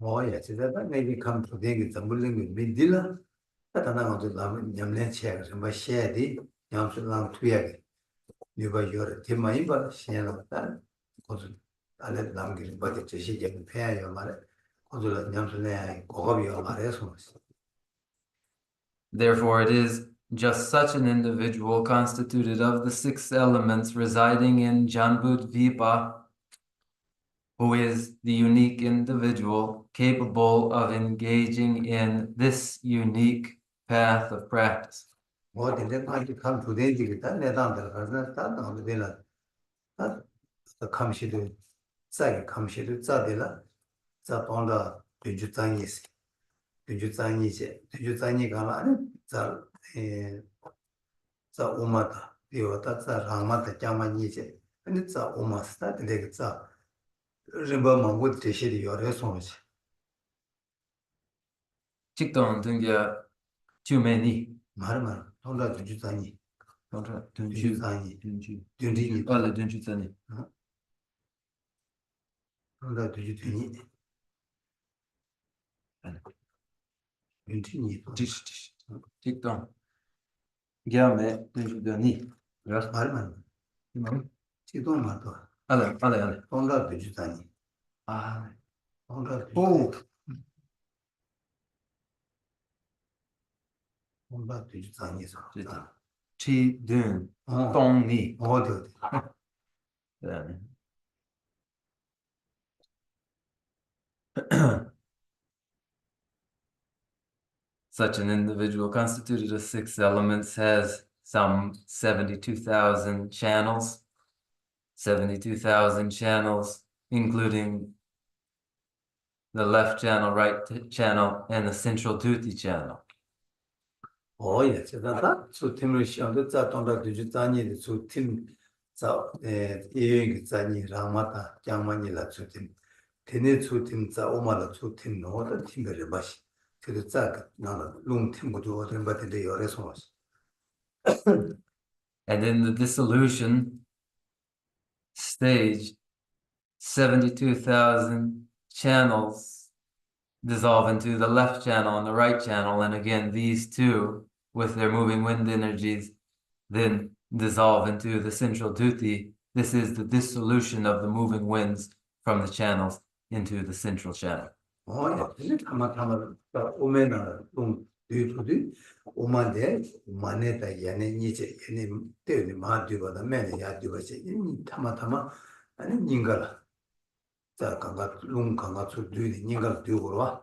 야, 진짜 내가 감투되기 잠불링이 민딜라 다다나도 남 냠내 체가 좀 셰디 냠술랑 투야게 네가 요래 대마이 봐 신야다 고즈 안에 남기는 바디 제시게 패야요 말에 고즈라 냠술내 고갑이요 말에서 Therefore, it is just such an individual constituted of the 6 elements residing in Janbudvipa, who is the unique individual capable of engaging in this unique path of practice. 근데 아직 감투되기 다 내단들 가서 다 나오들라 다 감시도 싸게 감시도 싸들라 자 본다 뒤주장이스 뒤주장이가 아니 자 오마다 비오다 자 라마다 자마니제 근데 자 오마스다 되게 자 림바만 못 되시리 요래송지 직동 등gia 주메니 말만 본다 뒤주장이 dunju 뒤주장이 빨리 dunju자니 본다 뒤주장이 뒤주니 직동 gyame dunjudani 말만 지도 말도 ale 본다 뒤주장이 ah 본다 oh 본다 뒤주장이서 chi dun dong ni 어디 Such an individual constituted of 6 elements has some 72,000 channels, 72,000 channels, including the left channel, right channel, and the central duty channel. 예, 제가 저 팀을 시험도 자 동다 뒤주장이 저팀 자 예행 자니 라마다 장만이라 저팀 테네 추팀 자 오마라 추팀 노다 팀베르 마시 그도 자 나나 롱 팀부도 어든 바데 열에서 And in the dissolution stage, 72,000 channels dissolve into the left channel and the right channel. And again, these two, with their moving wind energies, then dissolve into the central duty. This is the dissolution of the moving winds from the channels into the central channel. 예, 타마 오메나 롱 뒤도디 오만데 마네다 야네 니제 야네 때니 마디바다 메네 야디바세 이 타마 아니 닝가라 자 강가 롱 강가 추뒤니 닝가 뒤고로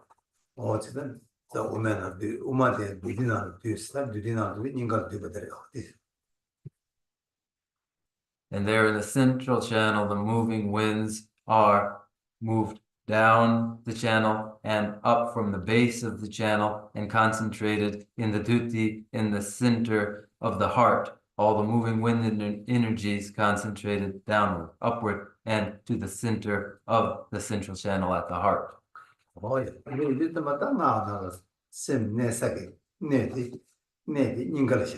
어쨌든 자 오메나 뒤 오마데 뒤디나 뒤스타 뒤디나 뒤 닝가 뒤바데레 And there in the central channel, the moving winds are moved down the channel and up from the base of the channel and concentrated in the duty in the center of the heart. All the moving wind energies concentrated downward, upward, and to the center of the central channel at the heart. 이거 이제 때마다 나가 셈 내사게 내디 닝가르셔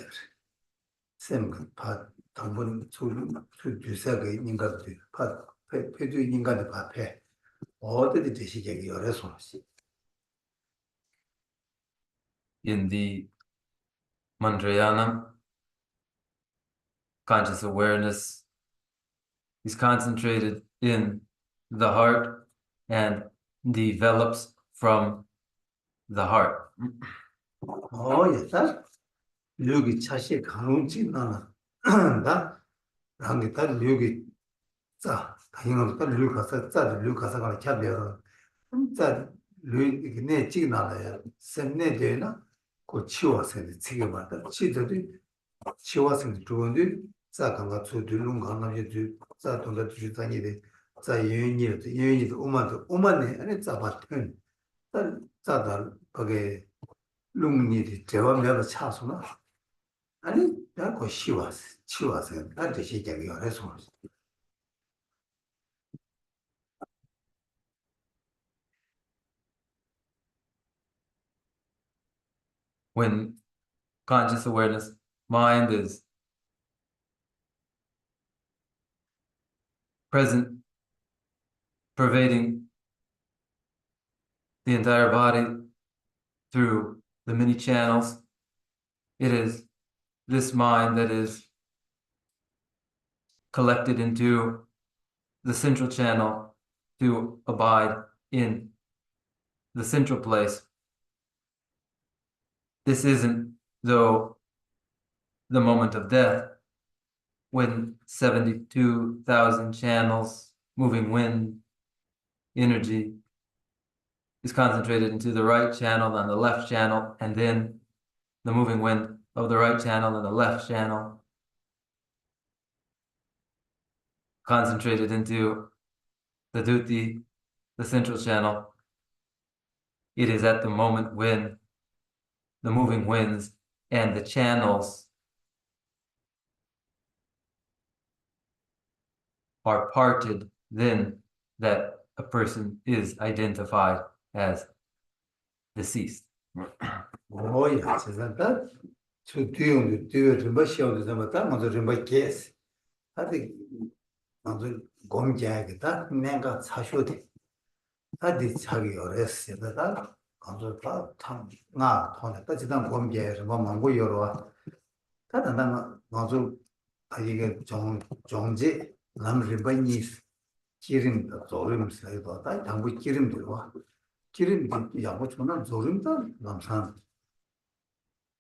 셈 당분 주사게 닝가르 파 페주 닝가르 파페 어디에 되시게 열어서 In the Mantrayana, conscious awareness is concentrated in the heart and develops from the heart. 예다 여기 차시 강운지 나나 나 랑기다 여기 자 당연히 또 류가서 자 류가서 가서 캬려 자 류네 찍나라야 셈네 되나 고 치워서 지게 맞다 치들이 치워서 좋은데 자 강가 주들롱 강나게 자 돈다 주다니데 자 예인이도 오만네 아니 자 봤던 자다 거기 룽니디 제와면서 차수나 아니 나고 치와서 나한테 시작이 해서 When conscious awareness mind is present, pervading the entire body through the many channels, it is this mind that is collected into the central channel to abide in the central place. This isn't, though, the moment of death, when 72,000 channels, moving wind, energy is concentrated into the right channel and the left channel, and then the moving wind of the right channel and the left channel concentrated into the duty, the central channel. It is at the moment when the moving winds and the channels are parted, then that a person is identified as deceased. 뭐야 세상다 저 뒤에 좀 쉬어도 좀다 먼저 좀 봐게스 아직 먼저 공개하겠다 내가 사셔도 아직 자기 어렸으다 먼저 다탐나 통에 따지단 공개해서 뭐 망고 열어 다른 먼저 이게 정지 남르바니 기름도 조름스레도 다 당부 기름도 와 기름 야고 주는 조름도 남산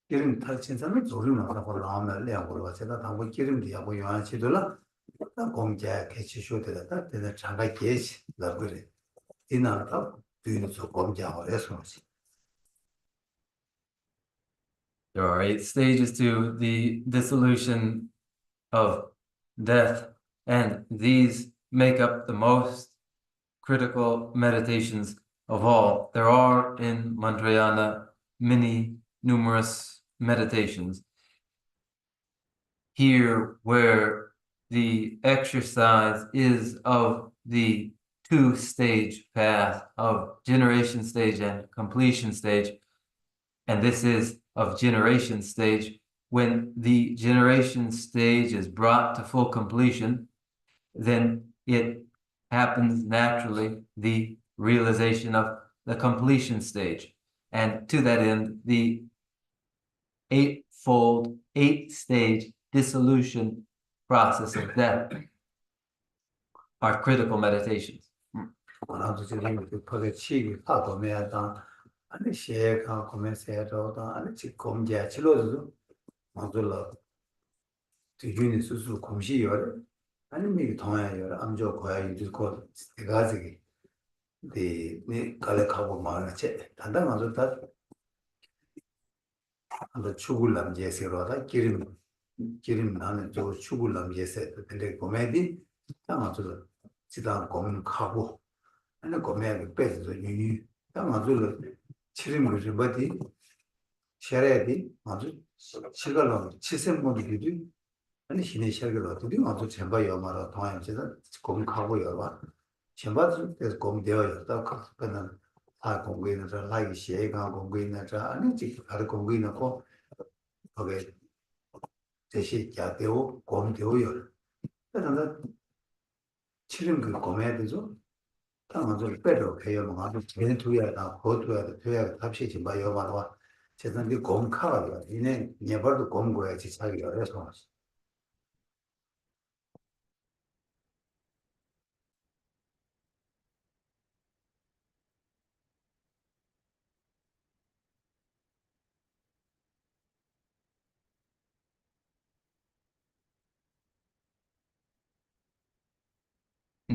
기름 탈친사는 조름 하고 나면 내고 와서 당부 기름도 야고 요한치들라 공개 개치쇼되다 되는 장가 계시 나그래 이나가 뒤에서 공개하고 해서 There are 8 stages to the dissolution of death, and these make up the most critical meditations of all. There are in Mantrayana numerous meditations. Here, where the exercise is of the two-stage path of generation stage and completion stage. And this is of generation stage. When the generation stage is brought to full completion, then it happens naturally, the realization of the completion stage. And to that end, the eightfold, eight-stage dissolution process of death are critical meditations. 나도 지금 그 거기 치기 하고 매다 아니 시에가 고면세도 아니 지 공제 치료도 먼저로 뒤에 수수 공시열 아니 미 동아열 암조 고야 유지고 대가지기 네 갈래하고 말았지 단단 먼저 다 한번 죽을 남제세로다 기름 나는 저 죽을 남제세 근데 고매디 당아서 지단 공하고 아니 고매가 빼서 유유 당아서 치림을 좀 받이 셔야지 아주 시간을 치셈모들이 아니 신의 시작을 어떻게 아주 전부 여마로 동안에서 공하고 여와 전부 그래서 공되어 있다 그거는 아 공부에는 저 라이 시에가 공부에는 저 아니 지금 가르 공부에는 거 거기 대시 야대오 공되어요 그래서 치림 그 공해야 되죠 당연히 좀 빼려 해요 뭐 아주 제일 두야다 고두야 답시 좀 봐요 말와 제가 그 공카가 이네 예벌도 공부해 지차기 어려서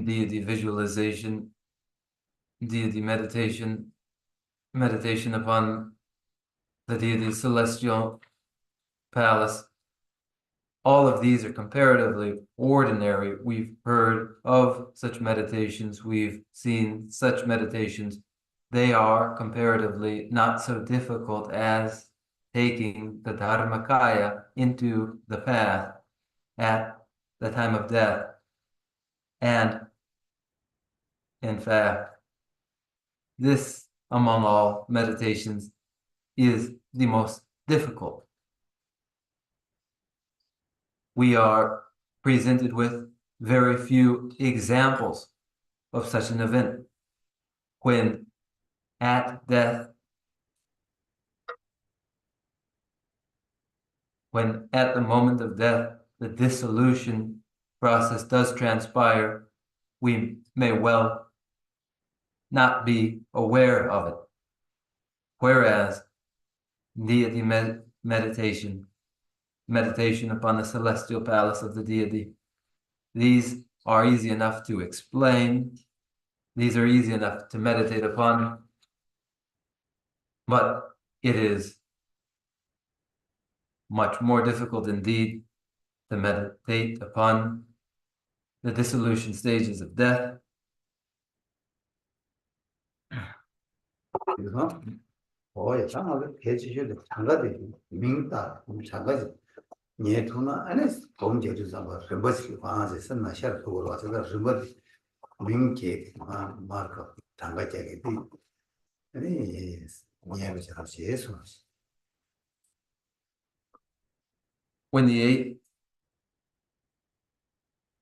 Deity visualization, deity meditation, meditation upon the deity's celestial palace. All of these are comparatively ordinary. We've heard of such meditations. We've seen such meditations. They are comparatively not so difficult as taking the Dharmakaya into the path at the time of death. And in fact, this, among all meditations, is the most difficult. We are presented with very few examples of such an event. When at death, when at the moment of death, the dissolution process does transpire, we may well not be aware of it. Whereas deity meditation upon the celestial palace of the deity, these are easy enough to explain. These are easy enough to meditate upon, but it is much more difficult indeed to meditate upon the dissolution stages of death. 그래서 장학을 해주셔도 장가들이 민다 장가지 예토나 안에서 공제도 잡아 르버스 방아제 선나 샤르토로 와서가 르버스 민게 마르카 장가제게 아니 예를 잡지 예수 When the 8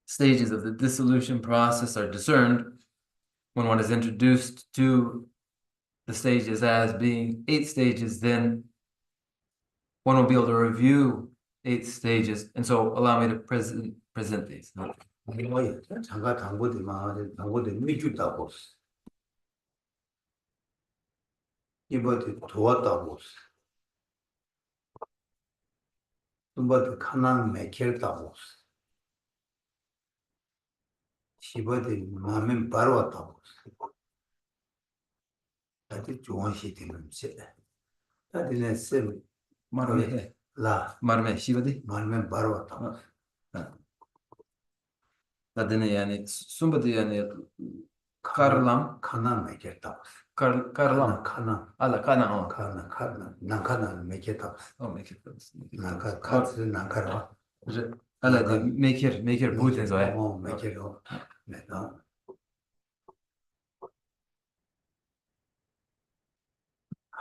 stages of the dissolution process are discerned, when one is introduced to the stages as being 8 stages, then one will be able to review 8 stages. And so allow me to present these. 장가 당고들 미주다고 이번에 도왔다고 이번에 가난 맥혔다고 이번에 마음에 바로 왔다고 다들 좋은 시대는 세 다들은 쌤 Marme, 라 marme, shivadi. 마음에 바로 왔다고 Ladine yani sumbadi yani karlam, 가난 맥혔다고 karlam. 가난 Ala kana. 가난 난가난 맥혔다고 Oh, make it. 난가 카스 난가라 Ala de make it Putin so. 맥혀요 네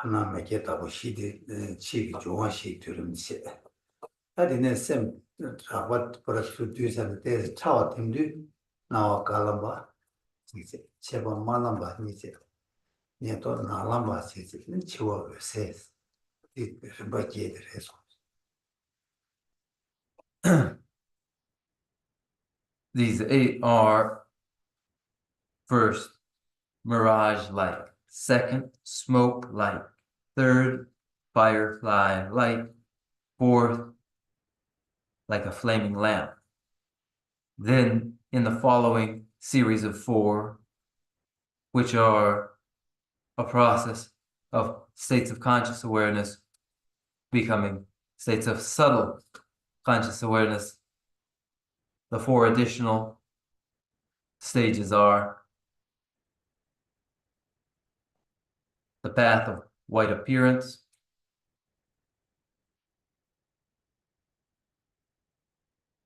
하나 맥겠다고 시디 치기 좋아시 들음시 아디네 셈 자바 버스 뒤에서 때 차와 팀도 나와 갈라봐 이제 제발 말아봐 이제 얘도 나라봐 이제 치워 세 이 바퀴에 대해서 These 8 are first, mirage-like. Second, smoke-like. Third, firefly-like. Fourth, like a flaming lamp. Then, in the following series of 4, which are a process of states of conscious awareness becoming states of subtle conscious awareness, the 4 additional stages are the path of white appearance,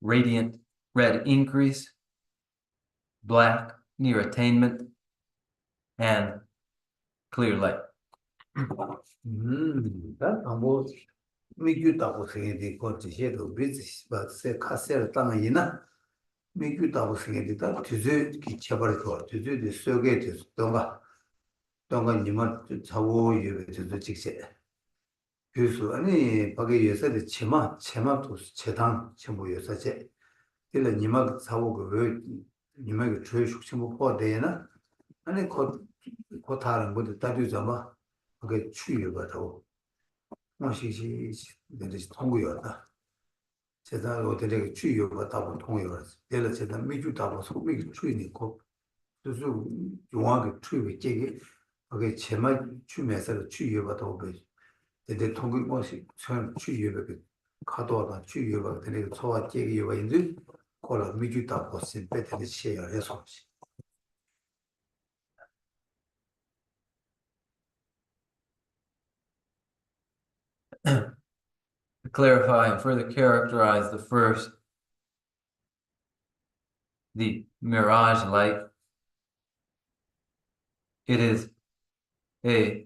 radiant red increase, black near attainment, and clear light. 다 아무 미규다고 생각이 거지해도 비즈니스 카세를 땅이나 미규다고 생각이 다 뒤즈 기쳐버릴 거 뒤즈의 속에 돼서 동가 님은 자고 유베도 직세 그래서 아니 밖에 예서의 체마도 체당 전부 예서제 일에 님은 자고 그 님에게 주의 숙심을 포함되나 아니 곧 다른 것도 따르자마 그게 추유가도 뭐시시 내지 통구였다 제가 어디에 추유가 다고 통구였어 내가 제가 미주다고 소미 추이니고 그래서 용하게 추유에 깨게 그게 제마 추면서 추유가도 그 내 통구 뭐시 전 추유가 가도다 추유가 되는 소화 깨게 요가 있는 거라 미주다고 신배들이 시야에서 To clarify and further characterize the first, the mirage light, it is a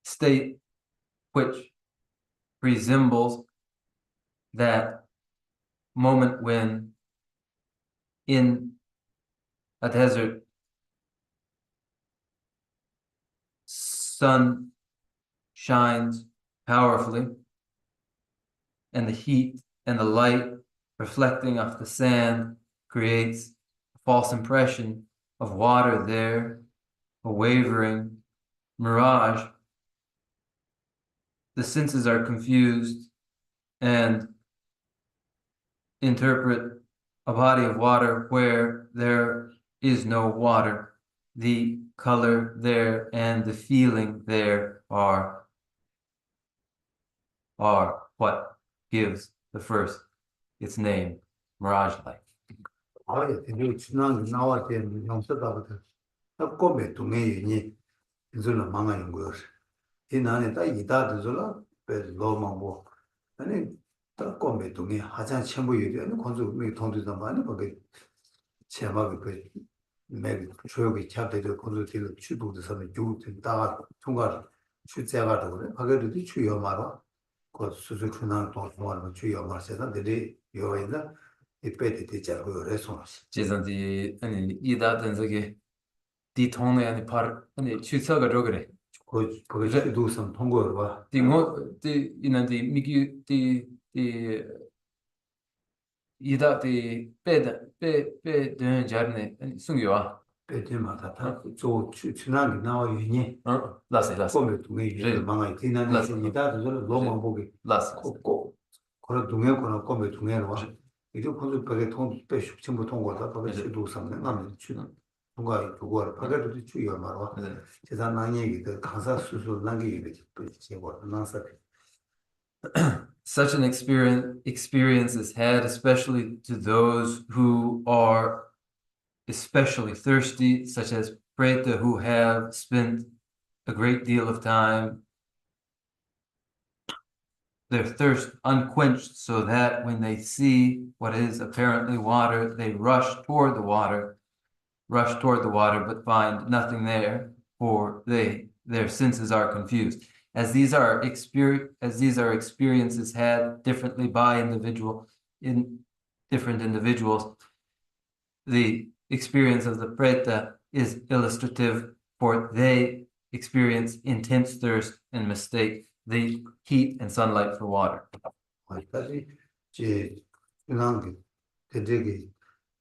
state which resembles that moment when in a desert sun shines powerfully and the heat and the light reflecting off the sand creates a false impression of water there, a wavering mirage. The senses are confused and interpret a body of water where there is no water. The color there and the feeling there are what gives the first its name, mirage-like. 아예 되게 지난 나와 되는 영서다부터 딱 동해이니 이제는 망하는 거였어. 이 나는 딱 이다들라 배로만 아니 딱 동해 하자 첨부 얘기하는 건조 미 통도다 많이 거기 제막이 매 조역이 차대도 건조들 추도도 서는 주도 다 통과 출제가 되고 하게도 추여 말아 그 수술 준한 동안 추여 말세다 되게 요인다 이때도 되자고 그래서 지금이 아니 이다든 저기 디통의 아니 par 아니 추서가 그래. 거기 추도선 통과를 봐. 디 이난디 미기 디 이다 디 빼는 자르네 숭요아. 배들마다 다저 지난 나와 유니 라세 꿈에 동해 유니 망아 지난 이다도 로만 보기 라세 꼭 그런 동해 거는 꿈에 동해로 와 이제 그것도 배에 통 배식 전부 통과다 거기 추도선 나는 추는 뭔가 그거를 파괴도 주의할 말아. 제가 난 얘기도 강사 수술 난게 얘기 또 제거 나서 Such an experience is had especially to those who are especially thirsty, such as Preta, who have spent a great deal of time, their thirst unquenched, so that when they see what is apparently water, they rush toward the water, but find nothing there. for their senses are confused. As these are experiences had differently by in different individuals, the experience of the preta is illustrative, for they experience intense thirst and mistake the heat and sunlight for water. 다시 제 그냥 되게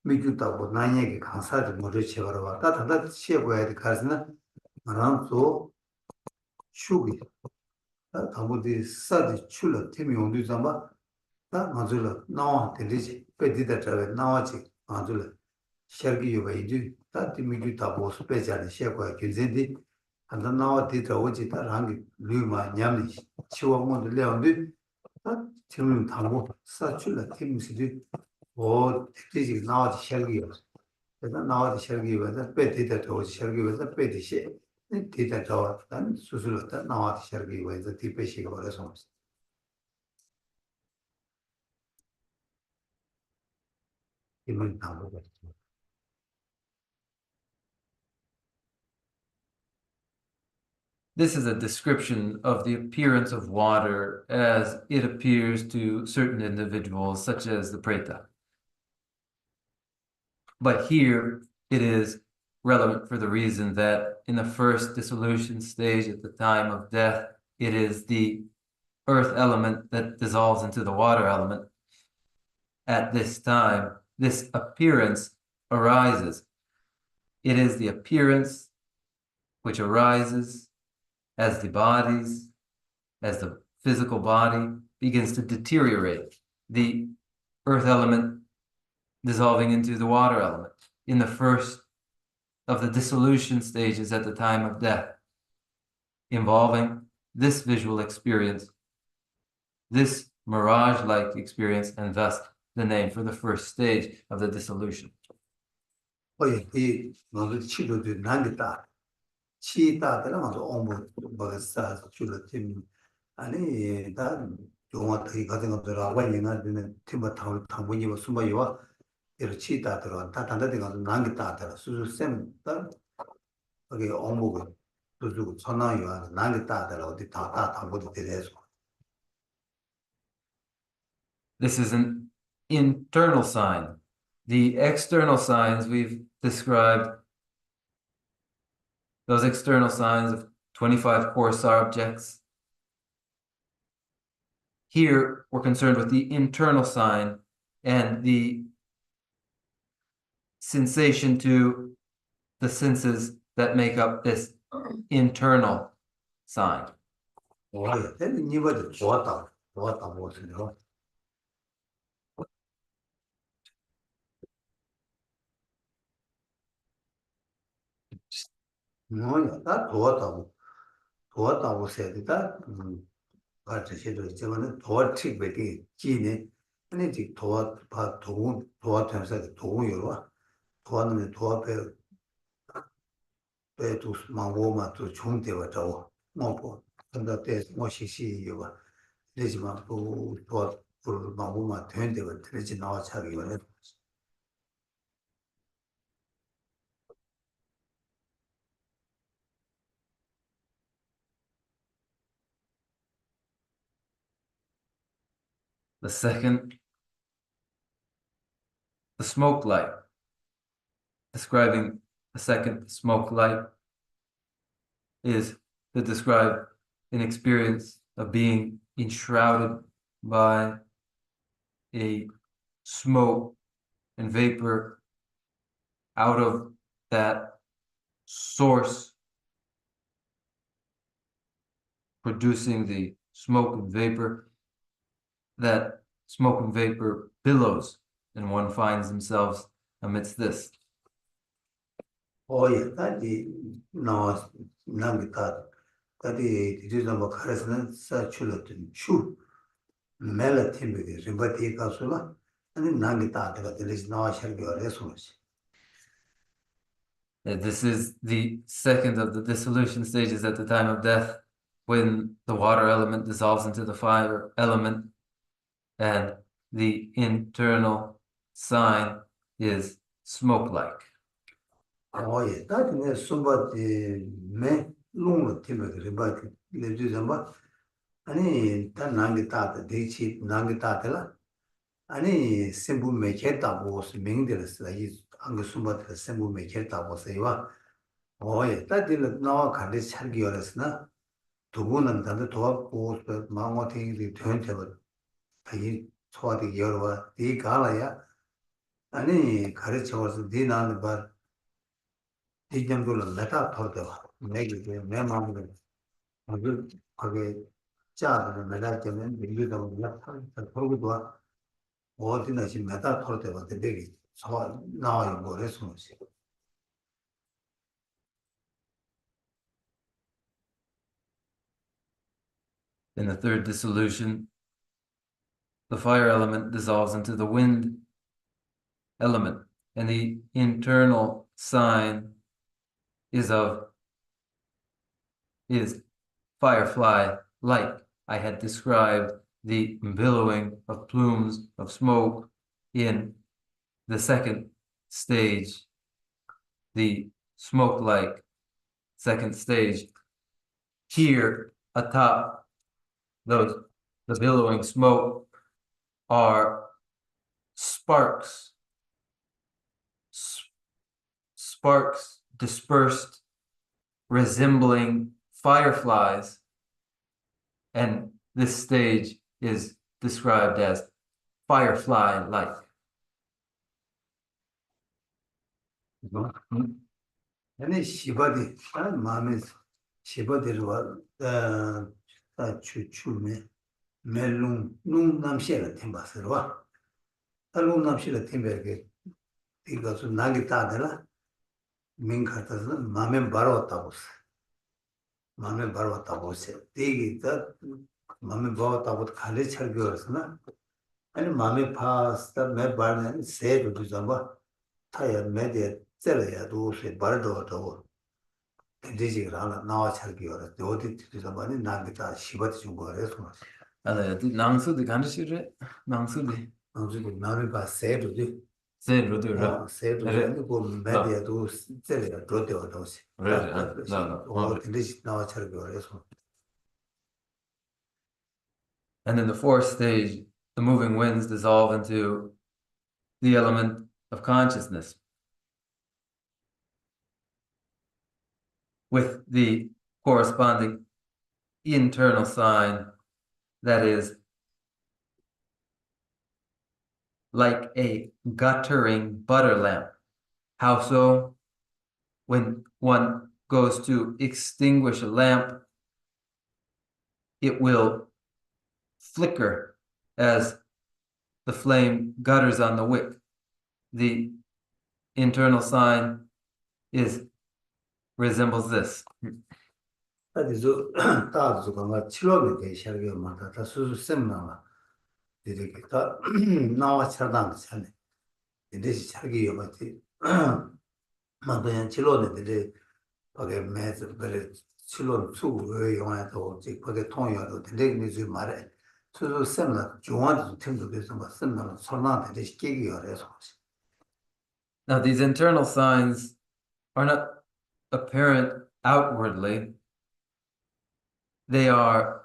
미주다고 나에게 강사를 모두 채워라. 다다 채워야 돼. 가서는 말한소 슈기. 아무디 사디 출라 팀이 온도 잠바 다 맞을라. 나와 되지. 빼디다 잡아 나와지. 맞을라. 셔기 요바이지. 다 미주다고 스페셜 셰고야 괜찮디. 한다 나와 뒤다 오지 다랑기 류마 냠니 치워몬도 레온디 지금 당고 사출라 팀스디 오 특히 나와지 셔기요. 그래서 나와지 셔기에서 빼디다 오지 셔기에서 빼디시 디다 난 수술했다 나와지 셔기에서 디페시가 버려서 이만 당고 This is a description of the appearance of water as it appears to certain individuals, such as the preta. But here it is relevant for the reason that in the first dissolution stage at the time of death, it is the earth element that dissolves into the water element. At this time, this appearance arises. It is the appearance which arises as the physical body begins to deteriorate, the earth element dissolving into the water element in the first of the dissolution stages at the time of death, involving this visual experience, this mirage-like experience, and thus the name for the first stage of the dissolution. 치다들 먼저 오무 뭐사 줄을 아니 다 용어들이 같은 것들하고 연관되는 팀을 당분이 뭐 숨어요. 이렇게 치다들 다 단단히 가서 남겼다들 수수쌤 거기 오무고 그리고 전화요 남겼다들 어디 다 당분이 되래서. This is an internal sign. The external signs we've described. Those external signs of 25 coarse objects. Here, we're concerned with the internal sign and the sensation to the senses that make up this internal sign. 뭐야, 다 도왔다고 세다. 같이도 있지만은 도와치 베기 지네. 아니지 도와 도와면서 도우요. 도와는 도와배 배도 망고마 또 총대와 저 뭐고 근데 때 뭐시시요. 되지만 도와 망고마 된대가 되지 나와 차기 원해. The second, the smoke light. Describing the second smoke light is to describe an experience of being enshrouded by a smoke and vapor out of that source producing the smoke and vapor. That smoke and vapor billows, and one finds themselves amidst this. Oh yeah, that the no namita that the reasonable carson such chu melody rimbati kasula and nangita that there is no shall be a resource. This is the second of the dissolution stages at the time of death, when the water element dissolves into the fire element. And the internal sign is smoke-like. 예, 다들 숨바디 매 롱로 팀에 그래바디 레주자마 아니 다 난게 다다 대치 난게 다들라 아니 sembu mecher tabos mingderes 이 안그 숨바디 sembu mecher tabos 이와 오예 다들 나와 간데 차기열었으나 두고는 다들 도와고 마음어 되게 되는데도 이 소화되게 열어와 이 가라야 아니 가르쳐서 네 나는 봐 디점들은 내가 더더 내게 내 마음을 아주 거기 짜는 내가 때문에 밀리다 보면 거기도 어디나 지금 메타 털 때가 되게 저 나와요 뭐래서 In the third dissolution, the fire element dissolves into the wind element, and the internal sign is firefly-like. I had described the billowing of plumes of smoke in the second stage, the smoke-like second stage. Here atop the billowing smoke are sparks dispersed, resembling fireflies, and this stage is described as firefly-like. 아니 시바디 마음에 시바디로 추추메 멜룽 룽남시라 템바스로와 룽남시라 템베게 이것은 나기 따들라 민카타스 마음에 바로 왔다고스 마음에 바로 왔다고스 이게다 마음에 바로 왔다고 칼레 철교였으나 아니 마음에 파스다 매 바는 세도 좀봐 타야 매데 셀야도 세 바르도도 대지라나 나와 철교였어 어디 뒤에서 많이 나기다 시바디 준 거래서 낭수디 간시르 낭수디 나를 봐 세도지 세르드라 세도지 그 매데도 셀야 도도도시 나와 철교였어 And in the fourth stage, the moving winds dissolve into the element of consciousness, with the corresponding internal sign that is like a guttering butter lamp. How so? When one goes to extinguish a lamp, it will flicker as the flame gutters on the wick. The internal sign resembles this. 아주 다도 그가 치료를 대시하게 말다 다 수수 셈나가 이렇게 다 나와 차단 차네 이제 자기 요마티 만도야 치료를 거기에 매서 그래 치료 수의 영화도 거기에 통역도 되게 이제 말해 수수 셈나 중앙도 팀도 돼서 뭐 셈나 설명한테 시키기 어려서 Now, these internal signs are not apparent outwardly. They are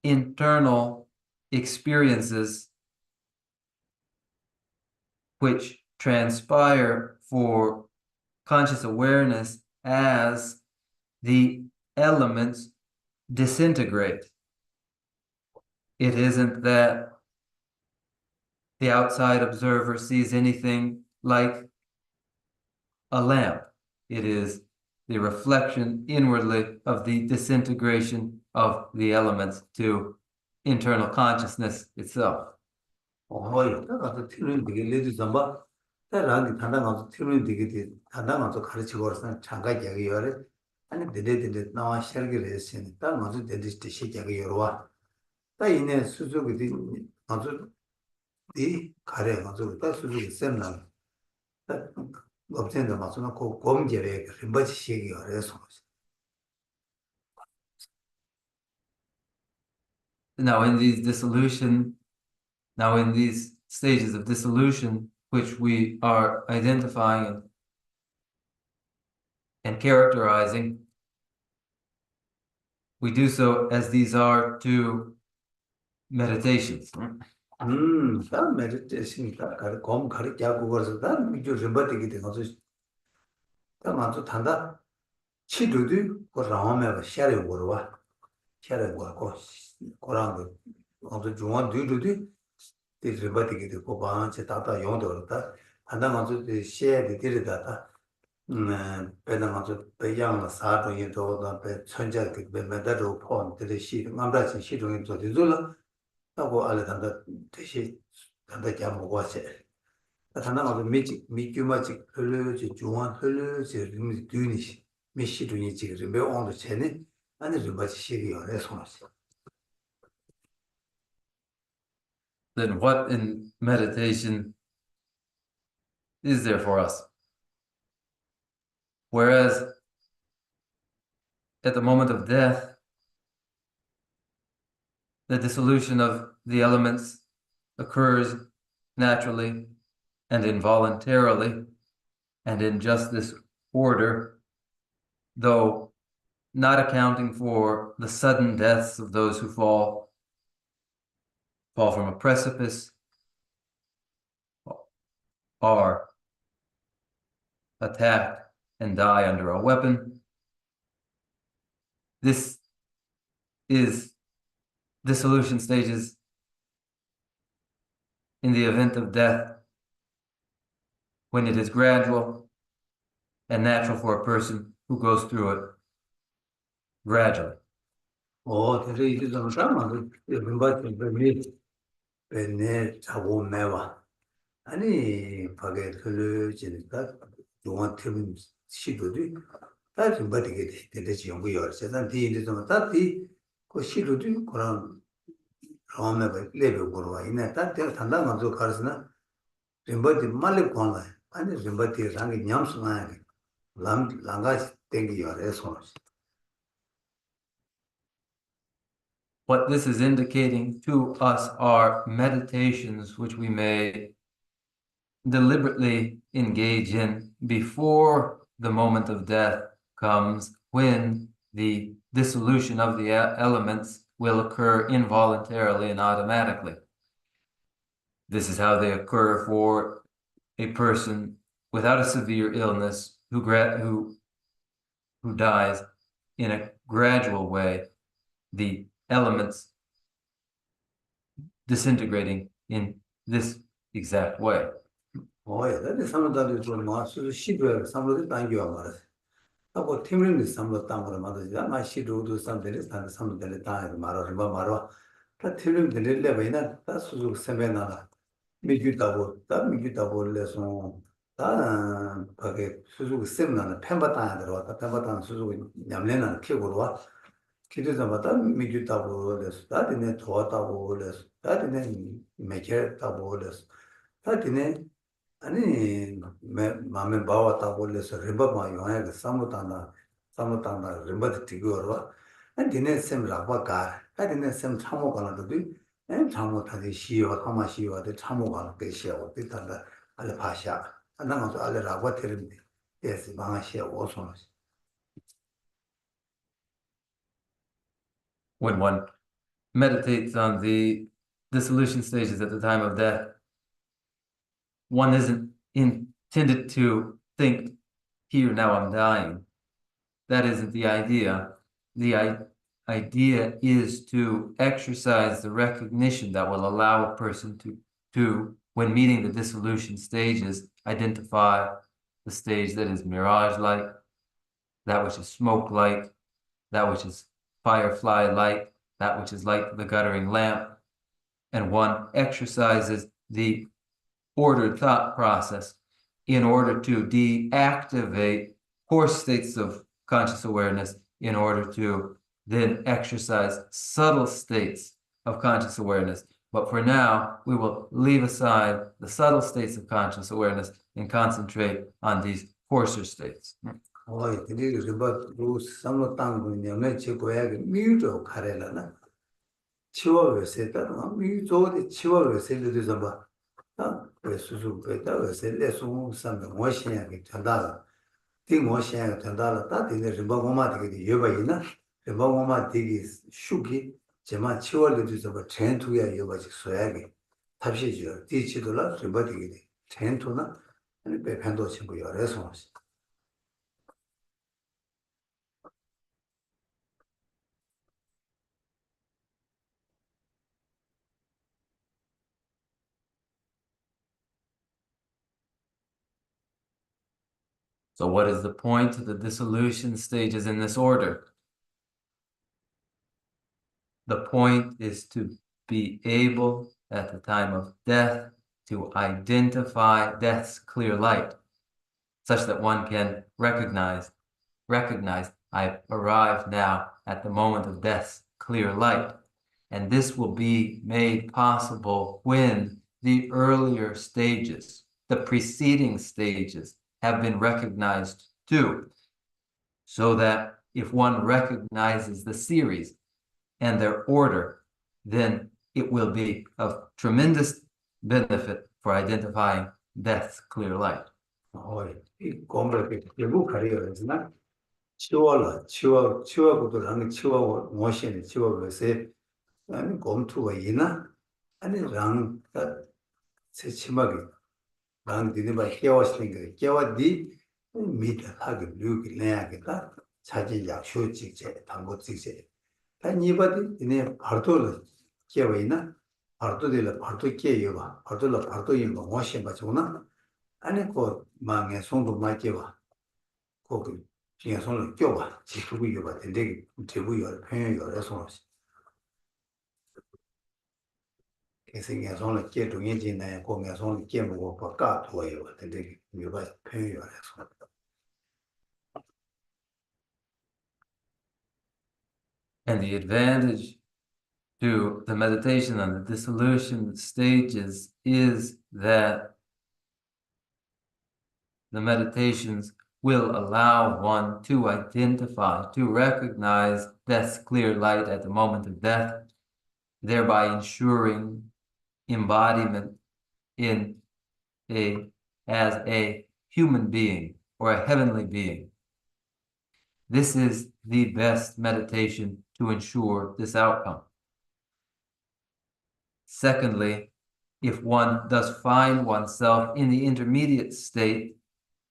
internal experiences which transpire for conscious awareness as the elements disintegrate. It isn't that the outside observer sees anything like a lamp. It is the reflection inwardly of the disintegration of the elements to internal consciousness itself. 가서 틀린 되게 레디 잠바 때랑이 단단하고 틀린 되게 단단하고 가르치고 그래서 장가 얘기하래 아니 데데데 나와 셔기를 했으니 딱 먼저 데디스트 시작이 열어와 딱 이내 수족이 아주 이 가래 가지고 딱 수족이 셈나 딱 업체도 맞으나 그 검제에 림바치 시기 열어서 Now in these stages of dissolution, which we are identifying and and characterizing, we do so as these are two meditations. 다 메디테이션이다. 검 가르치고 그래서 다 미주 림바티기 된 거죠. 다 맞아 단다. 치료도 그 라마메가 샤레 거와. 샤레 거고 고랑 거 중앙 뒤로도 이 림바티기 되고 바한테 다다 용도다. 단다 맞아 샤레 되리다다. 배나 맞아 배양의 사도에 도다 배 천자의 배매다로 폰들이 시 남다시 시중에 저들로 하고 알아 단다 대시 단다 잡고 왔어. 단다가 미규마직 흘르지 중앙 흘르지 림이 뒤니 미시dun이 지금 매원도 전에 아니 좀 같이 시기요. 해서었어. Then what in meditation is there for us? Whereas at the moment of death, the dissolution of the elements occurs naturally and involuntarily and in just this order, though not accounting for the sudden deaths of those who fall from a precipice, are attacked and die under a weapon. This is dissolution stages in the event of death when it is gradual and natural for a person who goes through it gradually. 그래 이제 좀 사람은 림바티 배네 자고 매와. 아니 밖에 흘러지니까 중앙 팀 시도도 다 림바티게 되지 연구요. 세상 뒤에 좀 다디 그 시도도 그런 라마메가 레벨 거와. 이내 다 단단 먼저 가르스나 림바티 말레 권라. 아니 림바티 상이 냠스나 랑가 땡기요. 해서 What this is indicating to us are meditations which we may deliberately engage in before the moment of death comes, when the dissolution of the elements will occur involuntarily and automatically. This is how they occur for a person without a severe illness who dies in a gradual way, the elements disintegrating in this exact way. 근데 사람들이 좀 마술 시도에 사람들이 당겨와 말았어. 하고 팀을 사람들 땅으로 만들자. 나 시도도 사람들이 사람들이 땅에 말아. 다 팀들이 레벨이나 다 수직 세배나라. 미규다고 레서 다 밖에 수직 세면은 펜바 땅에 들어왔다. 펜바 땅 수직 냠내는 피고로 와. 기도자마다 미규다고 레서 다디네 도왔다고 레서 다디네 매케다고 레서 다디네 아니 마음에 바왔다고 그래서 림바마 요하게 사무탄다 림바드 티고로 아니네 셈 라바가 아니네 셈 참고가나도 에 참고타지 시요 타마시요데 참고가나 게시요 뜻한다 알레 파샤 안나가서 알레 라바 테르미 예스 방아시요 오소노. When one meditates on the dissolution stages at the time of death, one isn't intended to think, here, now I'm dying. That isn't the idea. The idea is to exercise the recognition that will allow a person to, when meeting the dissolution stages, identify the stage that is mirage-like, that which is smoke-like, that which is firefly-like, that which is like the guttering lamp, and one exercises the ordered thought process in order to deactivate coarse states of conscious awareness in order to then exercise subtle states of conscious awareness. But for now, we will leave aside the subtle states of conscious awareness and concentrate on these coarser states. 근데 림바 루스 삼로 땅고 냐면 제고야게 미우도 가래라나 치워외세다 미우조데 치워외세도 좀 봐. 왜 수수 왜다 왜세 레송 삼도 뭐시냐게 전다 띵모 시행이 된다라 따디네 림바고마 되게 여바이나 림바고마 되게 슈기 제마 치월도 주서 전투야 여바지 소야게 탑시죠 디치도라 림바디게 전투나 아니 배편도 친구 열에서 So what is the point of the dissolution stages in this order? The point is to be able, at the time of death, to identify death's clear light, such that one can recognize, I've arrived now at the moment of death's clear light. And this will be made possible when the earlier stages, the preceding stages, have been recognized too, so that if one recognizes the series and their order, then it will be of tremendous benefit for identifying death's clear light. 이 공부를 결국 가려야지나 치워고도 치워 모션이 치워서 아니 검투가 이나 아니 랑가 세치마게 랑 디디바 깨워시는 게 깨워디 미다하게 류기 내야겠다 자기 약쇼 직제 당고 직제 단이바디 이네 바르도를 깨워이나 바르도들 바르도 깨요바 바르도를 바르도 인거 모션 맞구나 아니 그 망에 손도 맞게와 거기 그냥 손을 껴봐 지구고 이거 되게 제부여 편여여서 그래서 손을 깨 동의진에 공에 손을 깨 먹고 바까 도와요 되게 이거 편여여서 And the advantage to the meditation on the dissolution stages is that the meditations will allow one to identify, to recognize death's clear light at the moment of death, thereby ensuring embodiment as a human being or a heavenly being. This is the best meditation to ensure this outcome. Secondly, if one does find oneself in the intermediate state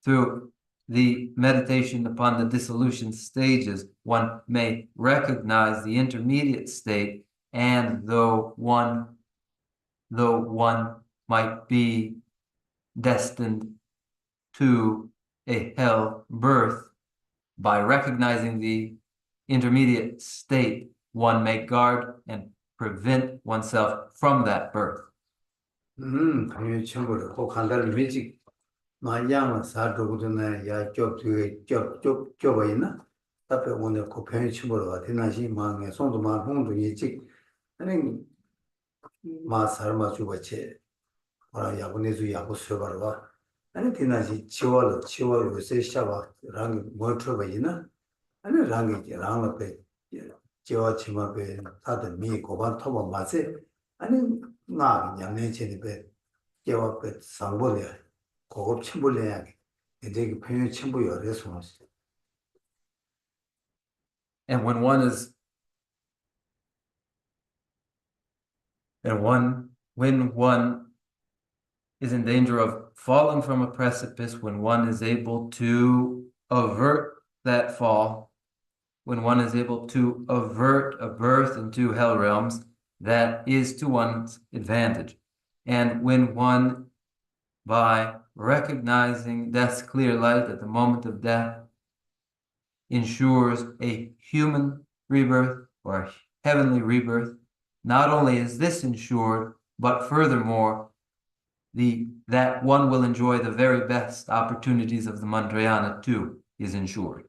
through the meditation upon the dissolution stages, one may recognize the intermediate state, and though one might be destined to a hell birth, by recognizing the intermediate state, one may guard and prevent oneself from that birth. 당연히 친구를 꼭 한다는 미직 마양은 사도구도나 야 좁 있나? 앞에 오늘 그 편의 친구로 같은 망에 손도 만 홍도 일찍 아니 마 살마 주고체 ora yabunezu yabu sobarwa ani tinaji chiwalo se shaba rang motor bayina ani rang pe chiwa chima pe tada mi goban toba mase ani na nyamne cheni pe chiwa pe sangbole 고급 침불래 야게 되게 편의 침부 열에서 And when one is in danger of falling from a precipice, when one is able to avert that fall, when one is able to avert a birth into hell realms, that is to one's advantage. And when one, by recognizing death's clear light at the moment of death, ensures a human rebirth or a heavenly rebirth, not only is this ensured, but furthermore, that one will enjoy the very best opportunities of the Mantrayana too is ensured.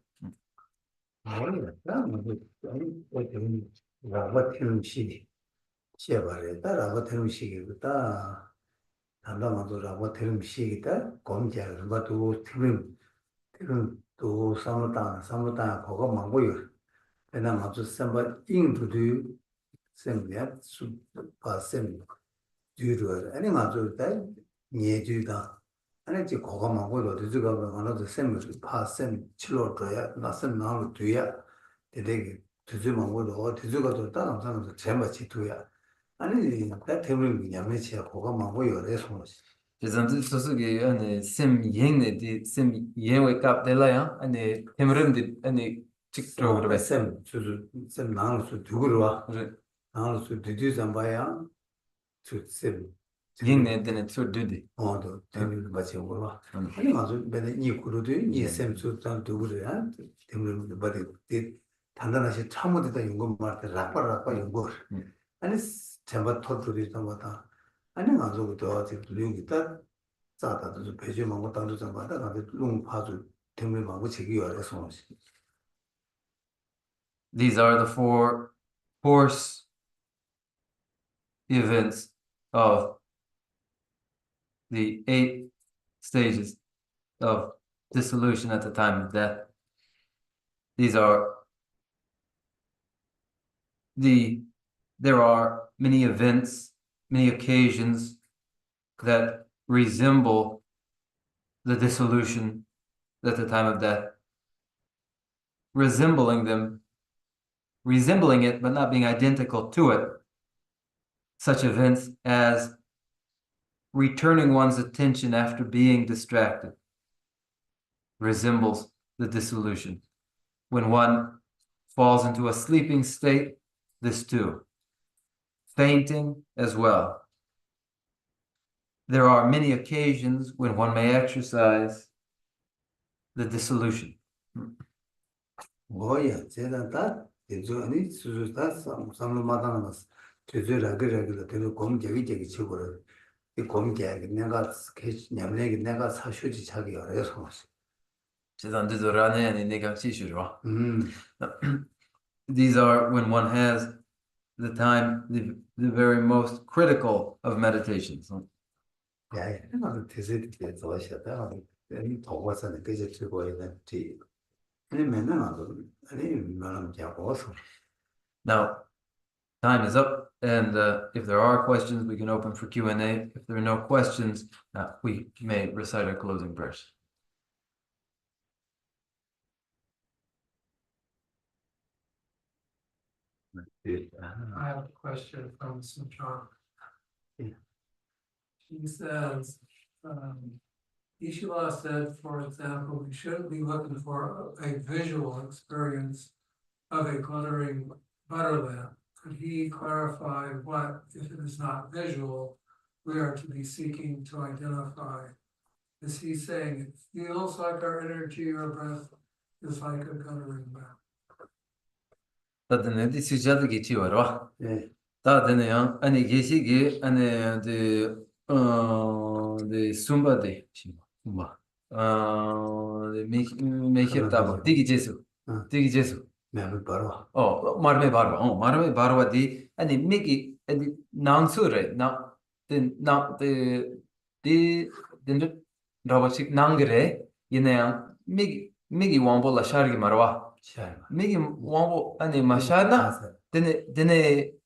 아니 이제 고가 많고도 뒤지가 하나도 셈을 파셈 치료 줘야 나선 나로 뒤야 되게 뒤지 많고도 뒤지가도 다른 사람도 제맛이 뒤야 아니 나 때문에 야매치야 고가 많고요 그래서 Zamzi susugi ane sim yengne di sim yenwe kap de la yang ane temrim di ane chik trogro be. 셈 주주 셈 나로 수 두고로 와 나로 수 뒤지 잠바야 주셈 Yengne dine tsu dudi. 어도 때문에 맞지 오고 아니 맞아 근데 이 그룹도 이셈 주단 두고로야 때문에 버리 단단하시 참모되다 연구 말때 라빠라빠 연구 아니 제가 토들이 좀마다 아니 가지고도 아직 링이다 자다도 배제만 거 당도 좀 받아 가지고 롱 파주 때문에 막고 제기 와서 These are the four course events of the 8 stages of dissolution at the time of death. These are there are many events, many occasions that resemble the dissolution at the time of death. Resembling it, but not being identical to it. Such events as returning one's attention after being distracted resembles the dissolution. When one falls into a sleeping state, this too. Fainting as well. There are many occasions when one may exercise the dissolution. 뭐야 제가 다 예전에 수수다 삼로마다 나서 제대로 그래도 되는 공격이 치고를 이 공격 내가 스케치 냠내기 내가 사슈지 자기 어려서 These are when one has the time, the very most critical of meditations. 야, 나도 대세에 좋아하셨다. 이 도와서는 그제 즐거워야 되지. 아니 맨날 나도 아니 나는 자고서. Now, time is up, and if there are questions, we can open for Q&A. If there are no questions, we may recite our closing prayers. I have a question from Sujan. Yeah. She says, Ishila said, for example, we shouldn't be looking for a visual experience of a glittering butter lamp. Could he clarify what, if it is not visual, we are to be seeking to identify? Is he saying it feels like our energy or breath is like a glittering lamp? 다들 수자도 기치워라. 네. 다들요. 아니 계시기 아니 네 숨바데 숨바. 메히르다고 디기제수. 디기제수. 매번 바로. 마르메 바로. 마르메 바로디 아니 미기 아니 나운수레 디 로버식 낭그레 이네야 미기 왕볼라 샤르기 마르와. 미기 왕보 아니 마샤나 데네 디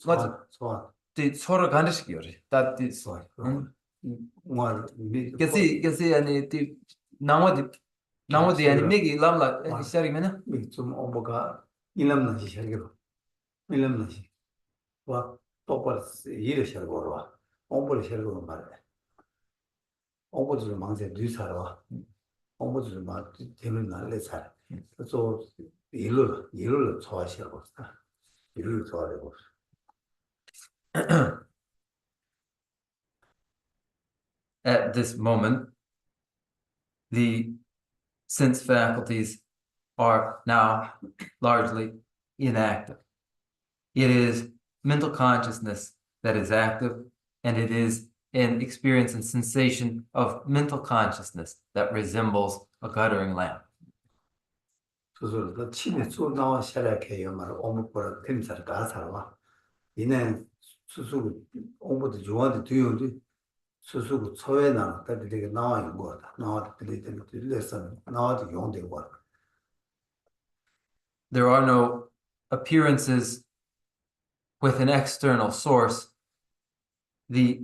맞아 디 서로 간식이요. 다디 뭐 게시 아니 디 나머지 아니 미기 람라 시작이면은 좀 오버가 일남나시 시작이로 일남나시 와 똑바로 일을 시작으로 와 오버를 시작으로 말해 오버를 망세 뒤살아 오버를 막 되는 날에 살 그래서 일을 좋아하시고 일을 좋아하고 At this moment, the sense faculties are now largely inactive. It is mental consciousness that is active, and it is an experience and sensation of mental consciousness that resembles a guttering lamp. 그래서 그 침에 쭉 나와 시작해요 말 오목보라 템살 가살와 이내 수수 오목도 좋아하는 뒤에 수수고 처에 나왔다 되게 나와요 거다 나와도 되게 레슨 나와도 용되고 There are no appearances with an external source. The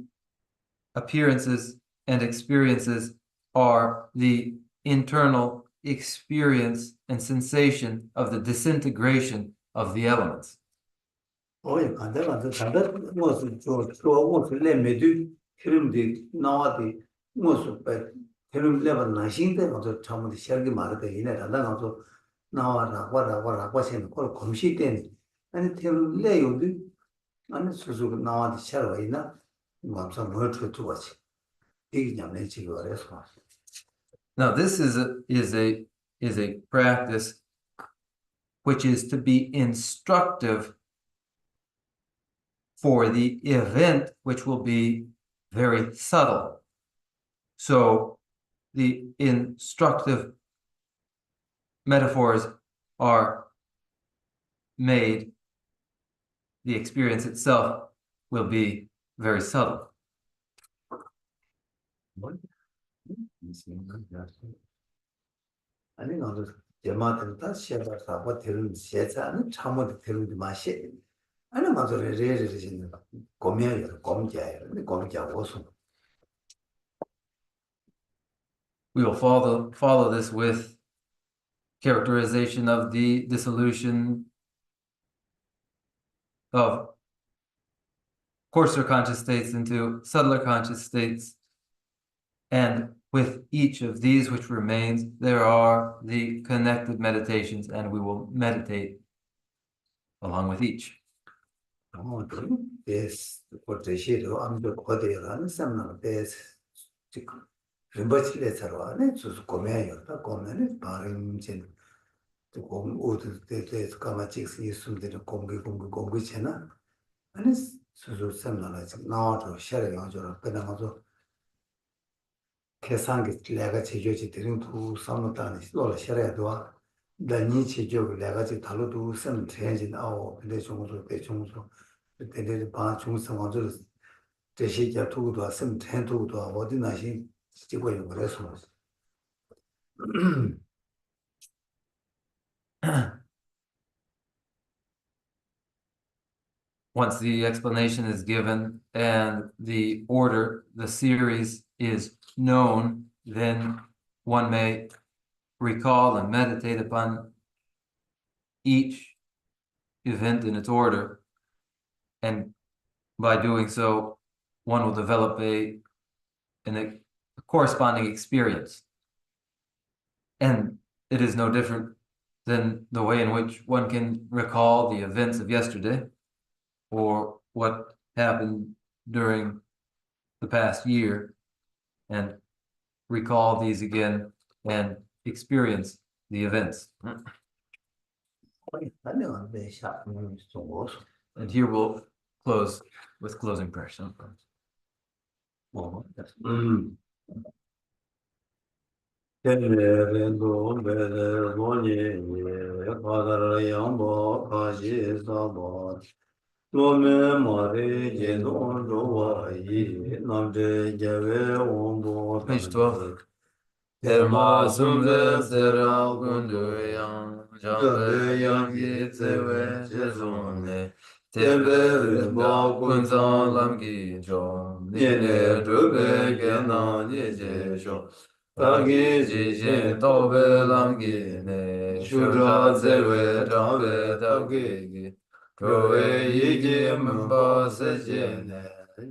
appearances and experiences are the internal experience and sensation of the disintegration of the elements. 오해 간다가 단다 무슨 저 무슨 레메디 흐름이 나와디 무슨 배 흐름 레벨 나신데 가서 처음에 시작이 말다 이내 단다가서 나와라 와라 과신 걸 검시 때니 아니 흐름 레요디 아니 수수 나와디 시작을 있나 마음상 뭘 들어두었지 이게 냠내 지금 그래서 Now, this is a practice which is to be instructive for the event, which will be very subtle. So the instructive metaphors are made, the experience itself will be very subtle. 아니 나도 제마들 다 시작해서 뭐 되는 시작하는 참모도 되는 맛이 아니 맞아 레레레레는 고미야요 고미야요 근데 고미야 오소 We will follow this with characterization of the dissolution of coarser conscious states into subtler conscious states. And with each of these which remains, there are the connected meditations, and we will meditate along with each. 베스 포테시로 암도 거대라는 삼나 베스 지금 림바치레서로 안에 주스 고미야요 다 고면에 바른진 공 오드 때에서 까마치스 있음들 공기잖아 아니 수수 삼나라 지금 나와도 샤를 가져라 그나마도 계산기 내가 제조지 되는 두 삼노다니 놀라 샤래도 단위 제조 내가 지 달로도 선 트렌진 아오 근데 중으로 대중으로 근데 바 중성원으로 대시자 두고도 선 트렌도도 어디 나시 찍고 있는 거라서 Once the explanation is given and the order, the series is known, then one may recall and meditate upon each event in its order. And by doing so, one will develop a corresponding experience. And it is no different than the way in which one can recall the events of yesterday or what happened during the past year and recall these again and experience the events. And here we'll close with closing prayer. Page 12. Terma sumze sera gunduyan, jambe yangi tsewe jezone, tembe rinba kunzan lamgi jo, nine drube gena nije jo, tagi jije tobe lamgi ne, shura tsewe jambe tagi, kowe yigi mba seje ne,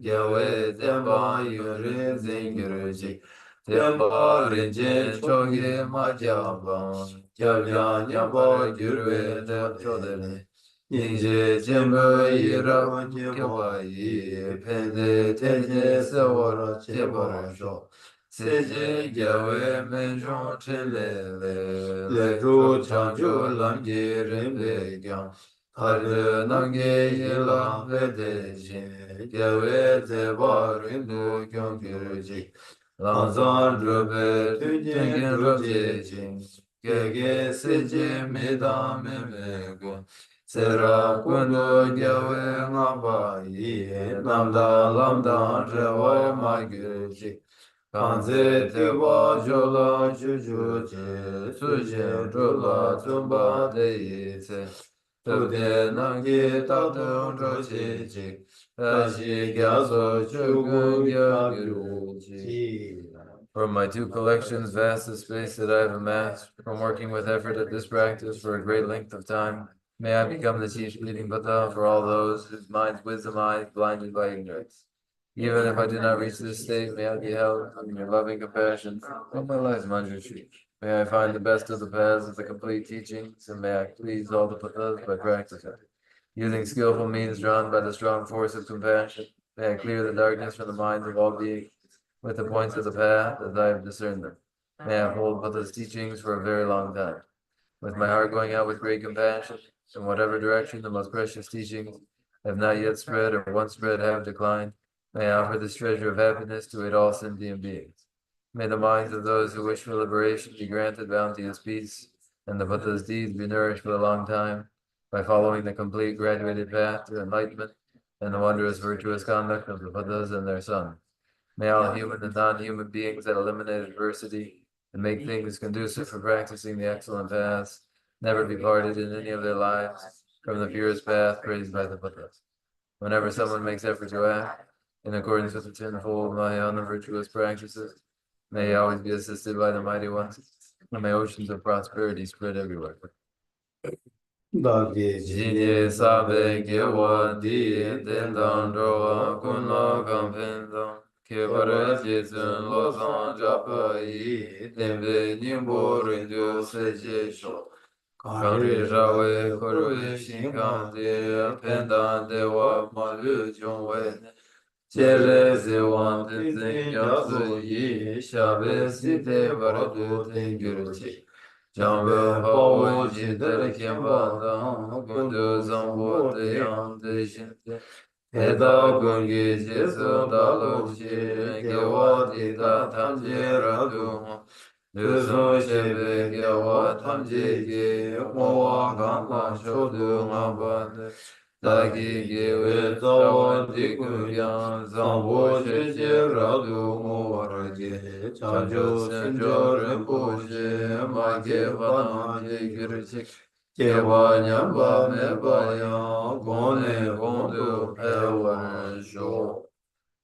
gyawe temba yuri zingirji, Temba rinjen chogi ma jaba, jabya nyamba gyurwe chodele. Ninje jemba ira kyaba yi, pende tenje sewara chebara sho. Seje gyawe menjon chenlele, lejo chanjo lamgi rimbe gyang. Harde nange yela vede jin, gyawe zeba rindu kyang gyurji. Lanzan drube tüjen drube jing, gege seje medam emego, sera kundu gyawe ngaba yi, namda lamda rewa magyoji, kanze tewa jola jujuji, suje drula tumba deyise, tude nangi tatun droji jing, rashi gyaso chugun gyagyoji. From my two collections, vast the space that I have amassed, from working with effort at this practice for a great length of time, may I become the chief leading Buddha for all those whose minds' wisdom eyes blinded by ignorance. Even if I do not reach this state, may I be held in your loving compassion all my life, Manjushri. May I find the best of the paths of the complete teachings, and may I please all the Buddhas by practicing. Using skillful means drawn by the strong force of compassion, may I clear the darkness from the minds of all beings with the points of the path as I have discerned them. May I hold Buddha's teachings for a very long time. With my heart going out with great compassion, in whatever direction the most precious teachings have not yet spread or once spread have declined, may I offer this treasure of happiness to aid all sentient beings. May the minds of those who wish for liberation be granted bounteous peace, and the Buddha's deeds be nourished for a long time by following the complete graduated path to enlightenment and the wondrous virtuous conduct of the Buddhas and their sons. May all human and non-human beings that eliminate adversity and make things conducive for practicing the excellent paths never be parted in any of their lives from the purest path praised by the Buddhas. Whenever someone makes effort to act in accordance with the tenfold Mahayana virtuous practices, may he always be assisted by the mighty ones, and may oceans of prosperity spread everywhere. Jinye sabe gewa di dendang roa kunla kampendang kebara jizun lozang japa yi dembe nimbo rindu seje sho kanri rawe korwe shinkang de pendang dewa malu jongwe jere zewan tenzin yasu yi shabe site varadu tengyur chi Jangwe Pawo Jidere Kemba Gundu Zambo Deyang Deshinte Eda Gungi Jesu Dalo Chi Gewa Dita Tamje Radu Duzun Shebe Gewa Tamje Ge Mowa Gamba Shodu Ngabane Dagi Gewe Zawan Digu Yang Zambo Sheje Radu Mowarage Chanjo Senjo Rinpoche Mage Vananje Girchik Gewa Nyamba Meba Yang Gone Gondu Ewan Sho.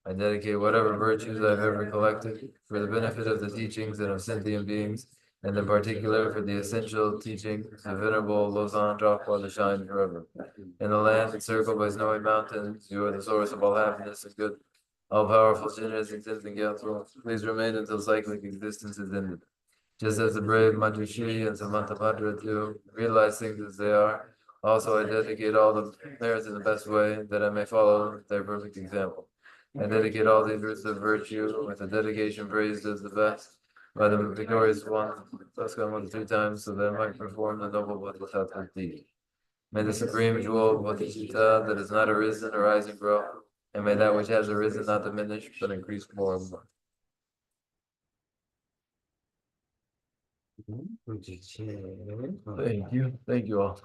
I dedicate whatever virtues I've ever collected for the benefit of the teachings and of sentient beings, and in particular for the essential teaching of Venerable Losang Drapa to shine forever. In the land encircled by snowy mountains, you are the source of all happiness and good. All powerful sinners and sins and Gyatso, please remain until cyclic existence is ended. Just as the brave Manjushri and Samantabhadra do, realize things as they are, also I dedicate all the merits in the best way that I may follow their perfect example. I dedicate all these roots of virtue with a dedication praised as the best by the victorious one, thus come with 3 times, so that I might perform the noble Bodhisattva deed. May the supreme jewel of Bodhisattva that has not arisen arise and grow, and may that which has arisen not diminish, but increase more and more. Thank you all.